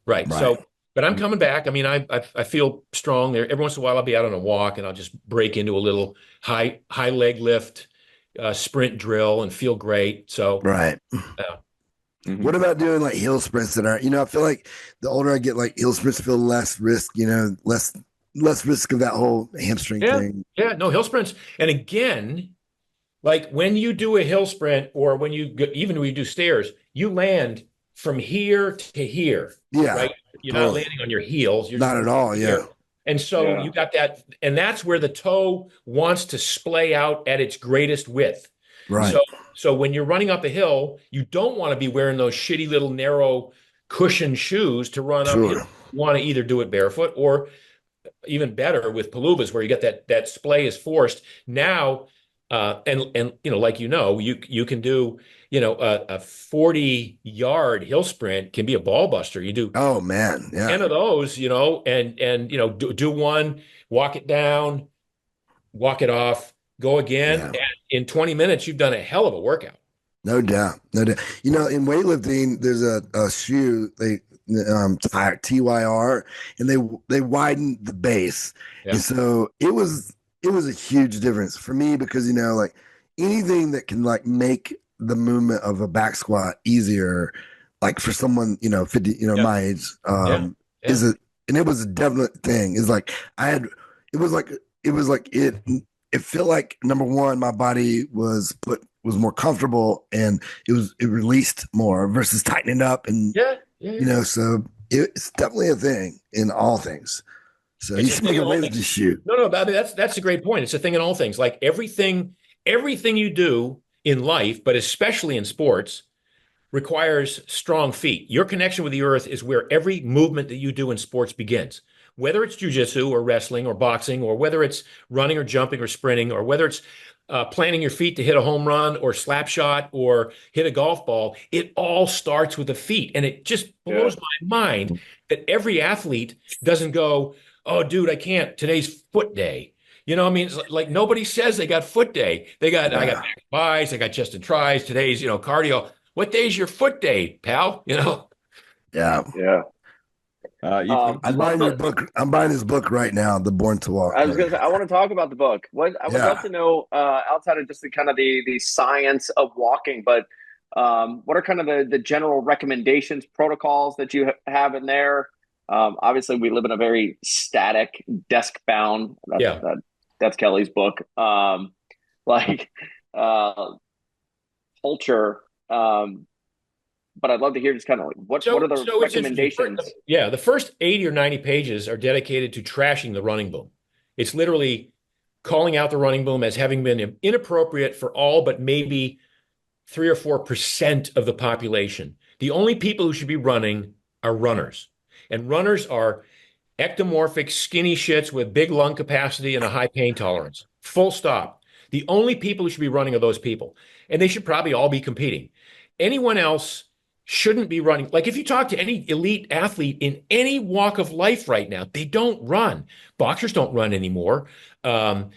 Right. So, but I'm coming back. I mean, I feel strong there. Every once in a while I'll be out on a walk and I'll just break into a little high leg lift, sprint drill and feel great. So, What about doing like hill sprints that are, I feel like the older I get, like hill sprints feel less risk, less risk of that whole hamstring thing. Yeah, no hill sprints. And again, like when you do a hill sprint or when you do stairs, you land from here to here. Yeah. Right. You're not landing on your heels. You're not at all. Yeah. Here. And so you got that. And that's where the toe wants to splay out at its greatest width. Right. So when you're running up a hill, you don't want to be wearing those shitty little narrow cushion shoes to run up. You want to either do it barefoot or even better with palubas where you get that splay is forced. Now, and like you can do a 40-yard hill sprint can be a ball buster. You do 10 of those, and do one, walk it down, walk it off, go again, and in 20 minutes you've done a hell of a workout. No doubt. In weightlifting there's a shoe they TYR, and they widened the base, and so it was a huge difference for me because like anything that can like make the movement of a back squat easier, like for someone 50 my age, and it was a definite thing. It's like it felt like, number one, my body was more comfortable and it released more versus tightening up and so it's definitely a thing in all things. So you should make a weightlifting shoe. No, that's a great point. It's a thing in all things. Like everything you do in life, but especially in sports, requires strong feet. Your connection with the earth is where every movement that you do in sports begins. Whether it's jujitsu or wrestling or boxing, or whether it's running or jumping or sprinting, or whether it's planting your feet to hit a home run or slap shot or hit a golf ball, it all starts with the feet. And it just blows my mind that every athlete doesn't go, oh, dude, I can't. Today's foot day. I mean, it's like nobody says they got foot day. I got back and bis, I got chest and tris. Today's, cardio. What day is your foot day, pal? Yeah. I'm buying your book. I'm buying his book right now, The Born to Walk. I was going to say, I want to talk about the book. I would love to know, outside of just the science of walking, but what are kind of the general recommendations, protocols that you have in there? Obviously, we live in a very static, desk-bound. That's Kelly's book. Culture. but I'd love to hear just kind of like what are the recommendations? The first 80 or 90 pages are dedicated to trashing the running boom. It's literally calling out the running boom as having been inappropriate for all but maybe 3 or 4% of the population. The only people who should be running are runners. And runners are ectomorphic, skinny shits with big lung capacity and a high pain tolerance. Full stop. The only people who should be running are those people. And they should probably all be competing. Anyone else shouldn't be running. Like if you talk to any elite athlete in any walk of life right now, they don't run. Boxers don't run anymore. Soccer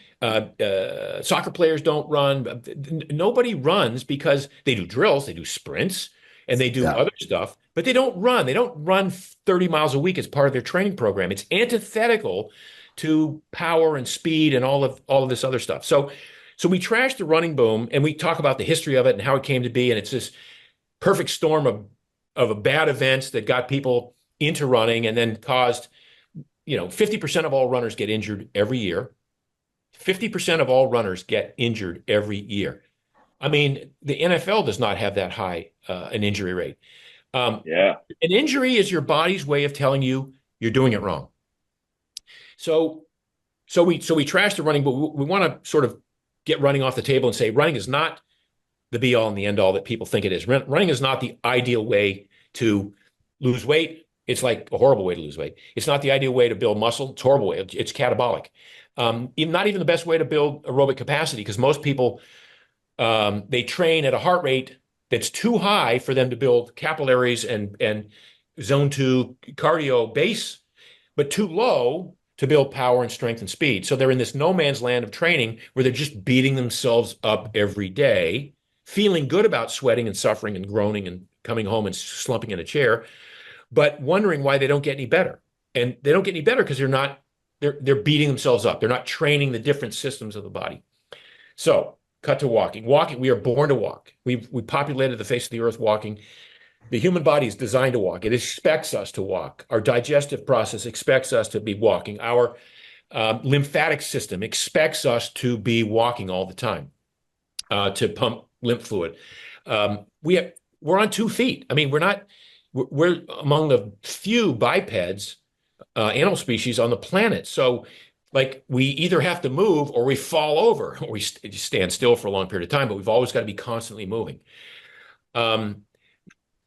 players don't run. Nobody runs because they do drills, they do sprints, and they do other stuff, but they don't run. They don't run 30 miles a week as part of their training program. It's antithetical to power and speed and all of this other stuff. So we trash the running boom and we talk about the history of it and how it came to be. And it's this perfect storm of bad events that got people into running and then caused, 50% of all runners get injured every year. 50% of all runners get injured every year. I mean, the NFL does not have that high an injury rate. An injury is your body's way of telling you you're doing it wrong. So we trash the running, but we want to sort of get running off the table and say running is not the be all and the end all that people think it is. Running is not the ideal way to lose weight. It's like a horrible way to lose weight. It's not the ideal way to build muscle. It's a horrible way. It's catabolic. Not even the best way to build aerobic capacity, because most people, they train at a heart rate that's too high for them to build capillaries and zone 2 cardio base, but too low to build power and strength and speed. So they're in this no man's land of training where they're just beating themselves up every day, feeling good about sweating and suffering and groaning and coming home and slumping in a chair, but wondering why they don't get any better. And they don't get any better because they're beating themselves up. They're not training the different systems of the body. So cut to walking. Walking, we are born to walk. We populated the face of the earth walking. The human body is designed to walk. It expects us to walk. Our digestive process expects us to be walking. Our lymphatic system expects us to be walking all the time, to pump lymph fluid. We're on 2 feet. I mean, we're among the few bipeds, animal species on the planet. So like we either have to move or we fall over or we stand still for a long period of time, but we've always got to be constantly moving.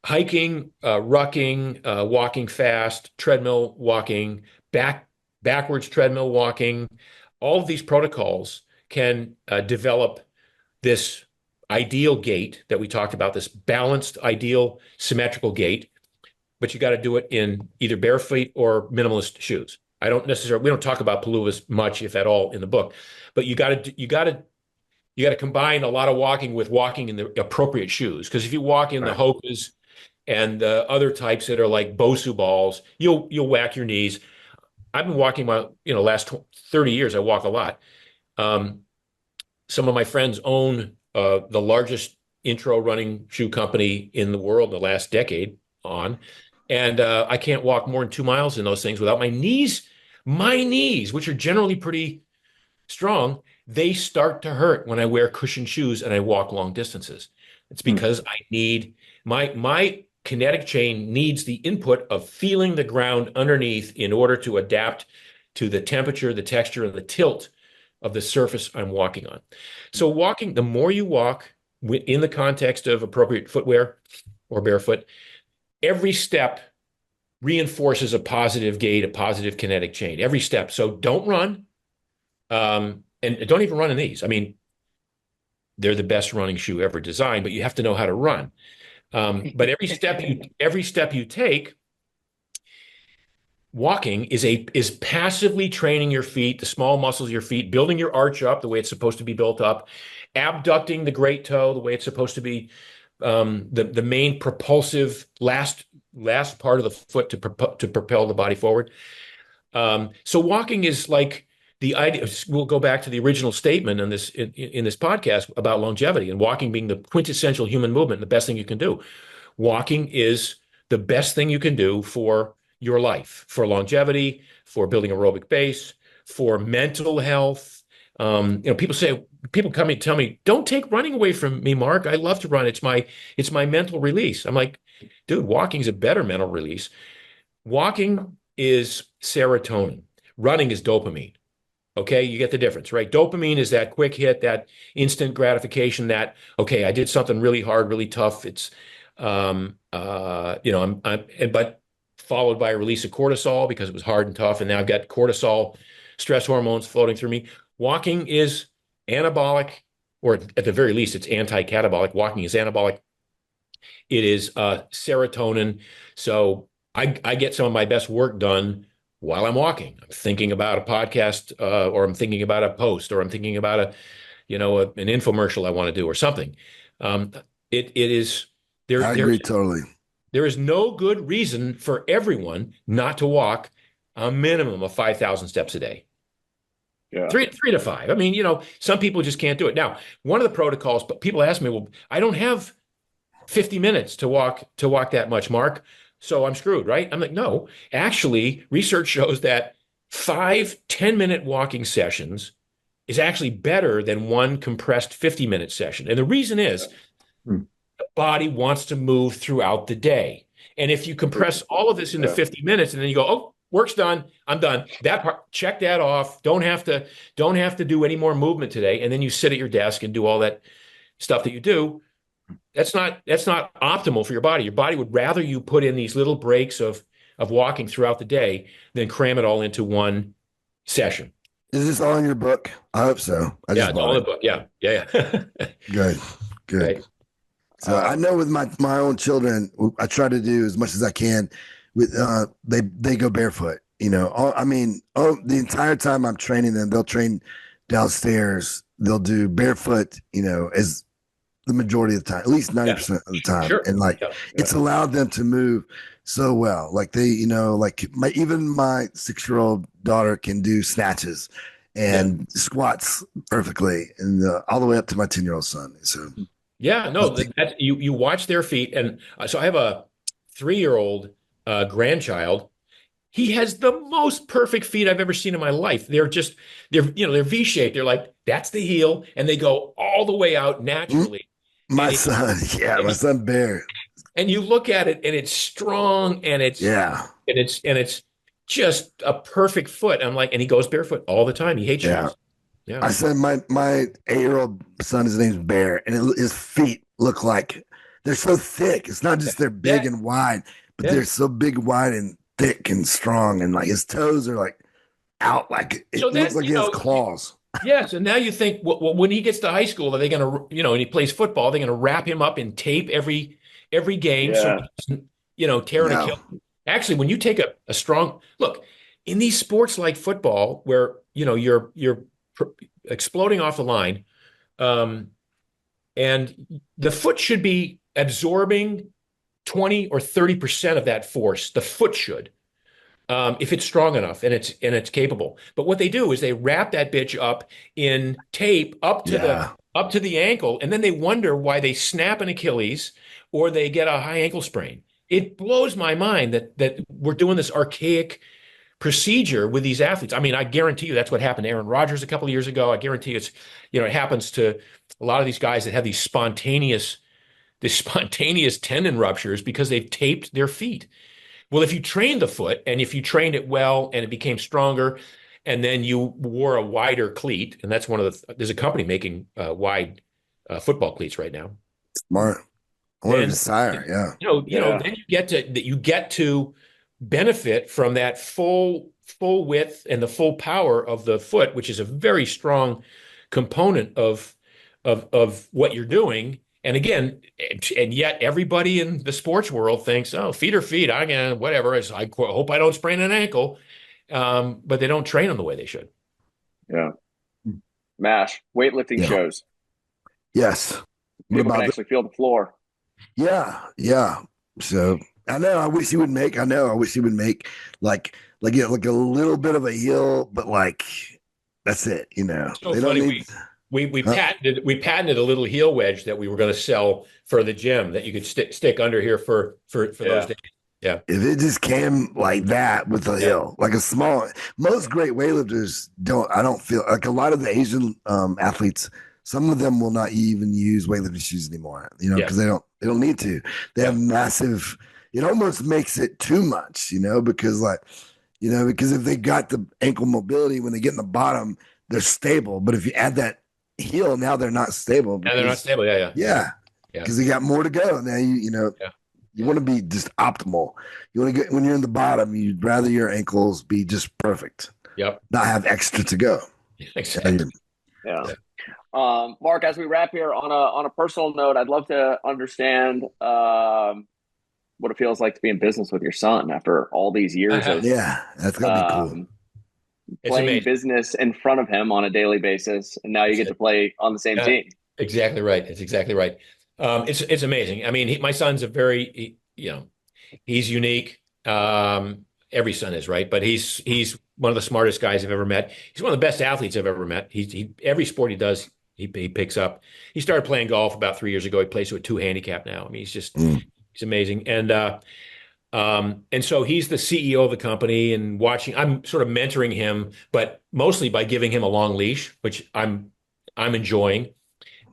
Hiking, rucking, walking fast, treadmill walking, backwards treadmill walking, all of these protocols can develop this ideal gait that we talked about, this balanced, ideal, symmetrical gait, but you got to do it in either barefoot or minimalist shoes. We don't talk about paluvas much, if at all, in the book, but you got to combine a lot of walking with walking in the appropriate shoes. Because if you walk in the Hokas and the other types that are like Bosu balls, you'll whack your knees. I've been walking my last 30 years. I walk a lot. Some of my friends own the largest intro running shoe company in the world in the last decade on, and I can't walk more than 2 miles in those things without my knees. My knees, which are generally pretty strong, they start to hurt when I wear cushioned shoes and I walk long distances. It's because I need my kinetic chain needs the input of feeling the ground underneath in order to adapt to the temperature, the texture, and the tilt of the surface I'm walking on. So walking, the more you walk in the context of appropriate footwear or barefoot, every step reinforces a positive gait, a positive kinetic chain, every step. So don't run, and don't even run in these. I mean, they're the best running shoe ever designed, but you have to know how to run. But every step you take, walking is passively training your feet, the small muscles of your feet, building your arch up the way it's supposed to be built up, abducting the great toe the way it's supposed to be, the main propulsive last part of the foot to propel the body forward. So walking is like the idea. We'll go back to the original statement in this podcast about longevity and walking being the quintessential human movement, the best thing you can do. Walking is the best thing you can do for your life, for longevity, for building aerobic base, for mental health, People come and tell me, don't take running away from me, Mark. I love to run. It's my mental release. I'm like, dude, walking is a better mental release. Walking is serotonin. Running is dopamine. Okay, you get the difference, right? Dopamine is that quick hit, that instant gratification, that, okay, I did something really hard, really tough. It's but followed by a release of cortisol because it was hard and tough, and now I've got cortisol, stress hormones floating through me. Walking is anabolic, or at the very least, it's anti-catabolic. Walking is anabolic. It is serotonin. So I get some of my best work done while I'm walking. I'm thinking about a podcast, or I'm thinking about a post, or I'm thinking about an infomercial I want to do, or something. It is there. I agree totally. There is no good reason for everyone not to walk a minimum of 5,000 steps a day. Yeah. Three to five. I mean, some people just can't do it. Now, one of the protocols, but people ask me, well, I don't have 50 minutes to walk that much, Mark, so I'm screwed, right? I'm like, no. Actually, research shows that 5-10-minute walking sessions is actually better than one compressed 50-minute session. And the reason is the body wants to move throughout the day. And if you compress all of this into 50 minutes and then you go, oh, work's done, I'm done. That part, check that off. Don't have to do any more movement today. And then you sit at your desk and do all that stuff that you do. That's not optimal for your body. Your body would rather you put in these little breaks of walking throughout the day than cram it all into one session. Is this all in your book? I hope so. It's all in the book. Yeah. Good. Right. So I know with my own children, I try to do as much as I can. With they go barefoot. The entire time I'm training them, they'll train downstairs. They'll do barefoot. As the majority of the time, at least 90% of the time, sure. And it's allowed them to move so well. Like even my 6-year-old daughter can do snatches and squats perfectly, and all the way up to my 10-year-old son. So. Yeah, no, you watch their feet. And so I have a 3-year-old grandchild. He has the most perfect feet I've ever seen in my life. They're V-shaped. They're like, that's the heel, and they go all the way out naturally. My son Bear. And you look at it, and it's strong, and it's just a perfect foot. I'm like, and he goes barefoot all the time. He hates shoes. Yeah. I said my 8-year-old son, his name's Bear, and his feet look like they're so thick. It's not just they're big and wide, but they're so big, wide, and thick and strong, and like his toes are like out, like it looks like he has claws. Yes, and now you think, well, when he gets to high school, are they going to, and he plays football, they're going to wrap him up in tape every game, so he doesn't, tear an Achilles. Actually, when you take a strong look in these sports like football, where you're exploding off the line, and the foot should be absorbing 20 or 30% of that force. The foot should, if it's strong enough and it's capable. But what they do is they wrap that bitch up in tape up to the ankle, and then they wonder why they snap an Achilles or they get a high ankle sprain. It blows my mind that we're doing this archaic procedure with these athletes. I mean, I guarantee you that's what happened to Aaron Rodgers a couple of years ago. I guarantee it happens to a lot of these guys that have these spontaneous tendon ruptures because they've taped their feet. Well, if you trained the foot, and if you trained it well and it became stronger, and then you wore a wider cleat, and that's there's a company making wide football cleats right now. Smart. What a desire, yeah. Then you get to benefit from that full width and the full power of the foot, which is a very strong component of what you're doing. And again, and yet everybody in the sports world thinks, oh, feet are feet. I can whatever. I hope I don't sprain an ankle, but they don't train them the way they should. Yeah. MASH weightlifting shows. Yes. People can actually feel the floor. Yeah. So I wish he would make like a little bit of a heel, but like that's it. So funny. We patented a little heel wedge that we were going to sell for the gym that you could stick under here for those days. Yeah. If it just came like that with a hill, like a small, most great weightlifters I don't feel like a lot of the Asian athletes, some of them will not even use weightlifting shoes anymore, because they don't need to. They have massive, it almost makes it too much, because because if they got the ankle mobility when they get in the bottom, they're stable. But if you add that heel, now they're not stable. And they're not stable. Yeah. Because they got more to go. Now you want to be just optimal. You want to get when you're in the bottom, you'd rather your ankles be just perfect. Yep. Not have extra to go. Exactly. Yeah. Mark, as we wrap here on a personal note, I'd love to understand what it feels like to be in business with your son after all these years of that's gonna be cool. Playing business in front of him on a daily basis, and now you get to play on the same team. Exactly right. It's exactly right. It's amazing. I mean, my son's he's unique. Every son is, right, but he's one of the smartest guys I've ever met. He's one of the best athletes I've ever met. He every sport he does, he picks up. He started playing golf about 3 years ago. He plays with 2 handicap now. I mean, he's amazing. And so he's the CEO of the company, and I'm sort of mentoring him, but mostly by giving him a long leash, which I'm enjoying.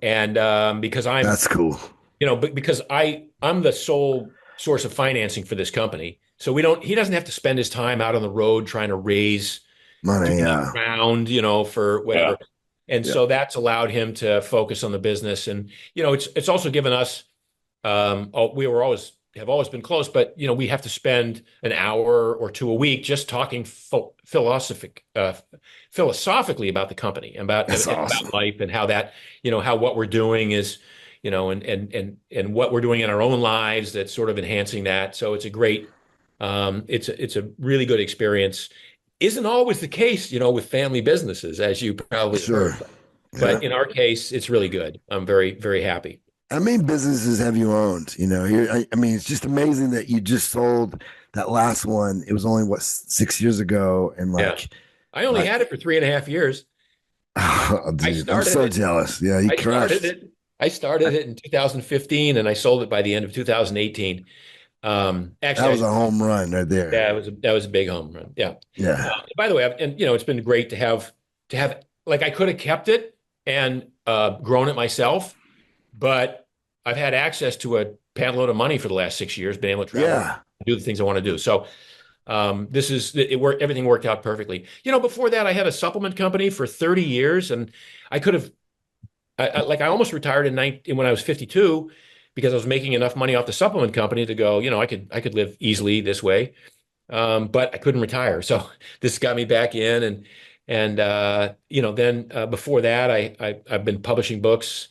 And because that's cool, because I'm the sole source of financing for this company. So he doesn't have to spend his time out on the road trying to raise money around, for whatever. And so that's allowed him to focus on the business. And, it's also given us, we have always been close, but, we have to spend an hour or 2 a week just talking philosophically about the company, about life, and how that, how what we're doing is, and what we're doing in our own lives that's sort of enhancing that. So it's a great, it's a really good experience. Isn't always the case, with family businesses, as you probably heard. But in our case, it's really good. I'm very, very happy. How many businesses have you owned? I mean, it's just amazing that you just sold that last one. It was only 6 years ago, and I only had it for 3.5 years. Oh, dude, I'm so jealous. Yeah, you crushed it. I started it in 2015, and I sold it by the end of 2018. Actually, that was a home run right there. Yeah, that was a big home run. Yeah. By the way, it's been great to have I could have kept it and grown it myself, but I've had access to a pantload of money for the last 6 years, been able to travel, do the things I want to do. So everything worked out perfectly. Before that, I had a supplement company for 30 years, and I could have, I almost retired when I was 52 because I was making enough money off the supplement company to go, I could live easily this way. But I couldn't retire. So this got me back in, and then before that, I've been publishing books.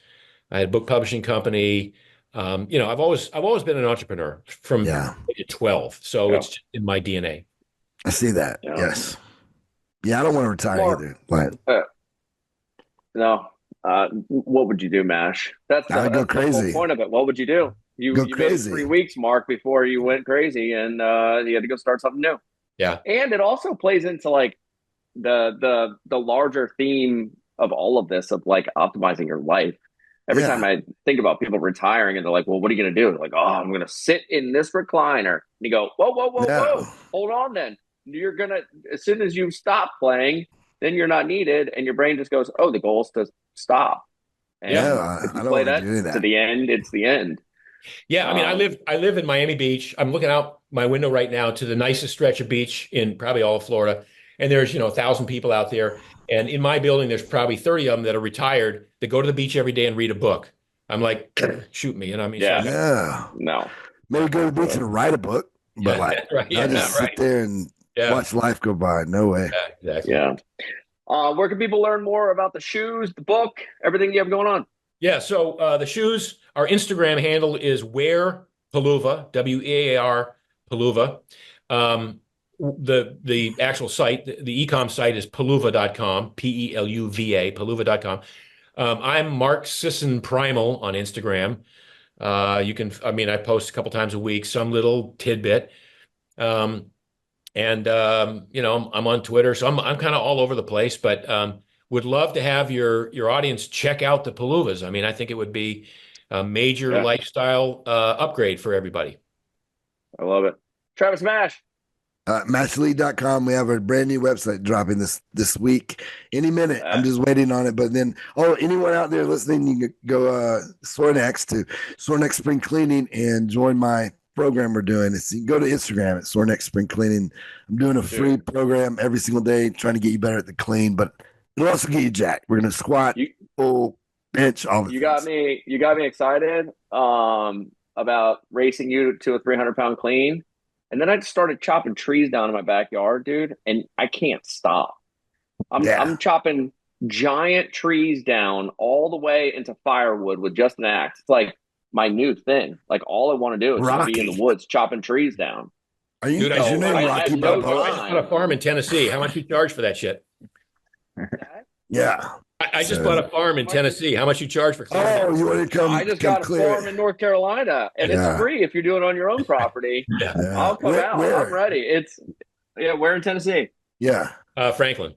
I had a book publishing company. I've always been an entrepreneur from age of 12. So it's just in my DNA. I see that. Yeah. Yes. Yeah, I don't want to retire either. But no. What would you do, Mash? That's go crazy. The whole point of it. What would you do? You made it 3 weeks, Mark, before you went crazy, and you had to go start something new. Yeah. And it also plays into the larger theme of all of this, of optimizing your life. Every time I think about people retiring and they're like, well, what are you going to do? They're like, oh, I'm going to sit in this recliner. And you go, whoa. Hold on then. You're going to, as soon as you stop playing, then you're not needed. And your brain just goes, oh, the goal is to stop. And if you play that to the end, it's the end. Yeah. I mean, I live in Miami Beach. I'm looking out my window right now to the nicest stretch of beach in probably all of Florida. And there's, 1,000 people out there. And in my building, there's probably 30 of them that are retired that go to the beach every day and read a book. I'm like, shoot me. I mean, no. Maybe go to the beach and write a book, but sit there and watch life go by. No way. Yeah, exactly. Yeah. Where can people learn more about the shoes, the book, everything you have going on? Yeah. So the shoes, our Instagram handle is Wear Peluva, WEAR Peluva. The actual site, the e-com site is peluva.com, Peluva, peluva.com. I'm Mark Sisson Primal on Instagram. I post a couple times a week, some little tidbit. I'm on Twitter, so I'm kind of all over the place, but would love to have your audience check out the Peluvas. I mean, I think it would be a major lifestyle upgrade for everybody. I love it. Travis Mash. Matchlead.com. We have a brand new website dropping this week. Any minute. I'm just waiting on it. But then, anyone out there listening, you can go Sornex to Sornex Spring Cleaning and join my program we're doing. You can go to Instagram at Sornex Spring Cleaning. I'm doing a free program every single day, trying to get you better at the clean, but it'll also get you jacked. We're going to squat, pull, bench, all the You things. got me excited about racing you to a 300-pound clean. And then I just started chopping trees down in my backyard, dude, and I can't stop. I'm chopping giant trees down all the way into firewood with just an axe. It's like my new thing. Like all I want to do is just be in the woods chopping trees down. Is your name I Rocky had no Balboa? I just bought a farm in Tennessee. How much you charge for that shit? Yeah. I just bought a farm in Tennessee. How much you charge for clearing? Oh, you want to come? I just come got a clear farm in North Carolina, and it's free if you're doing it on your own property. I'll come out. Where? I'm ready. We're in Tennessee. Yeah. Franklin.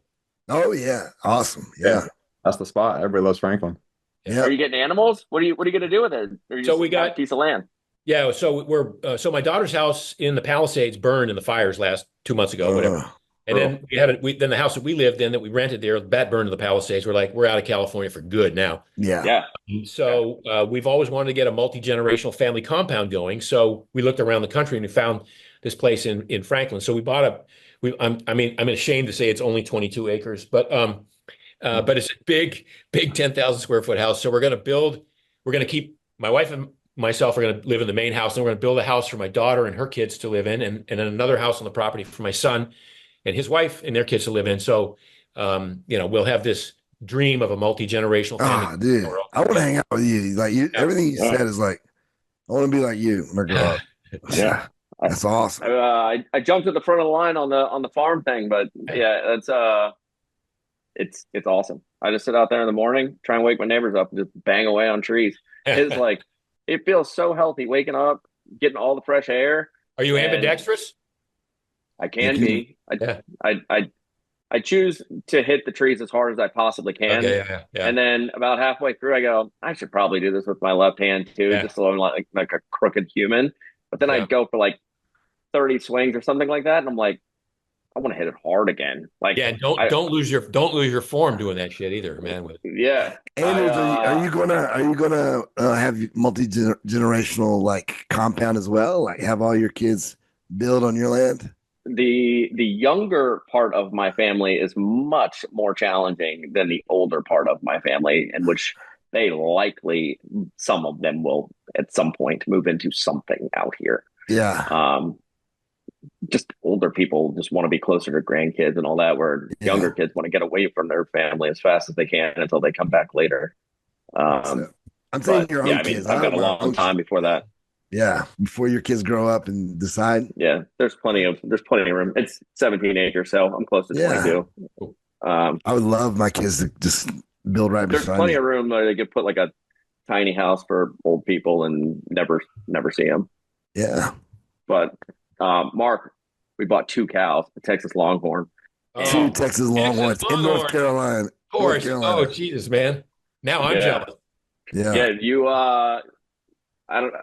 Oh yeah, awesome. Yeah, That's the spot. Everybody loves Franklin. yeah. Are you getting animals? What are you going to do with it? Or you So just we got a piece of land. Yeah, so we're so my daughter's house in the Palisades burned in the fires last 2 months ago, whatever. And then then the house that we lived in that we rented there, that burned in the Palisades. We're out of California for good now. Yeah. So we've always wanted to get a multi-generational family compound going. So we looked around the country and we found this place in Franklin. So we bought I'm ashamed to say it's only 22 acres, but it's a big 10,000 square foot house. So we're going to keep my wife and myself are going to live in the main house, and we're going to build a house for my daughter and her kids to live in, and then another house on the property for my son and his wife and their kids to live in. So, we'll have this dream of a multi-generational family. Dude, I want to hang out with you. Like everything you said is like, I want to be like you when I grow up. Yeah, that's awesome. I jumped at the front of the line on the farm thing, but yeah, it's awesome. I just sit out there in the morning, try and wake my neighbors up, and just bang away on trees. It's like it feels so healthy waking up, getting all the fresh air. Are you ambidextrous? I can be. I choose to hit the trees as hard as I possibly can. Okay, yeah. And then about halfway through, I go, I should probably do this with my left hand too, just so I'm like a crooked human. But then I go for like 30 swings or something like that, and I'm like, I want to hit it hard again. Like, don't lose your form doing that shit either, man. Yeah. Andrew, are you gonna have multi-generational like compound as well? Like have all your kids build on your land? The younger part of my family is much more challenging than the older part of my family, in which they likely, some of them will at some point move into something out here. Yeah. Just older people just want to be closer to grandkids and all that, where younger kids want to get away from their family as fast as they can until they come back later. I'm saying your own kids. I've got a long time before that. Yeah, before your kids grow up and decide. Yeah, there's plenty of room. It's 17 acres, so I'm close to 22. I would love my kids to just build right beside me. There's plenty of room where they could put like a tiny house for old people and never see them. Yeah. But Mark, we bought 2 cows, a Texas Longhorn. 2 Texas Longhorns in North Carolina. Of course. Oh, Jesus, man. Now I'm jealous. Yeah. You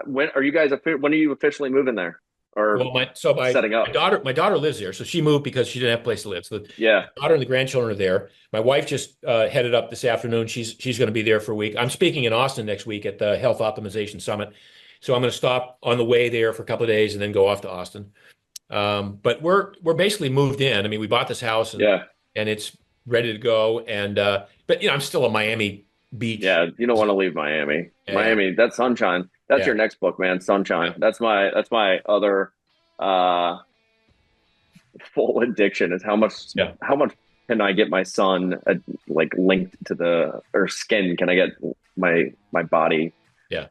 when are you officially moving there? Or setting up? My daughter lives there, so she moved because she didn't have a place to live. So the daughter and the grandchildren are there. My wife just headed up this afternoon. She's going to be there for a week. I'm speaking in Austin next week at the Health Optimization Summit. So I'm going to stop on the way there for a couple of days and then go off to Austin. But we're basically moved in. I mean, we bought this house and it's ready to go. And but I'm still a Miami Beach. Yeah, you don't want to leave Miami. Yeah. Miami, that's sunshine. That's your next book, man. Sunshine. Yeah. That's my other full addiction is how much can I get my sun like linked to skin? Can I get my body? Yeah.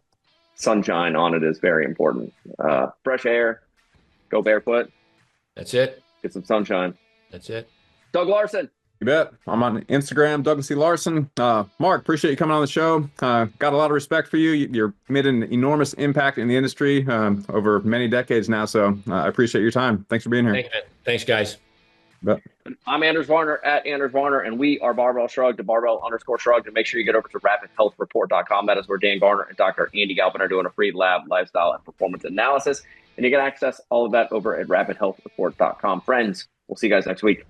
Sunshine on it is very important. Fresh air, go barefoot. That's it. Get some sunshine. That's it. Doug Larson. You bet. I'm on Instagram, Douglas C. Larson. Mark, appreciate you coming on the show. Got a lot of respect for you. You're made an enormous impact in the industry over many decades now. So I appreciate your time. Thanks for being here. Thanks, guys. Bet. I'm Anders Varner at Anders Varner, and we are Barbell Shrugged, Barbell_Shrugged. And make sure you get over to rapidhealthreport.com. That is where Dan Garner and Dr. Andy Galpin are doing a free lab, lifestyle, and performance analysis. And you can access all of that over at rapidhealthreport.com. Friends, we'll see you guys next week.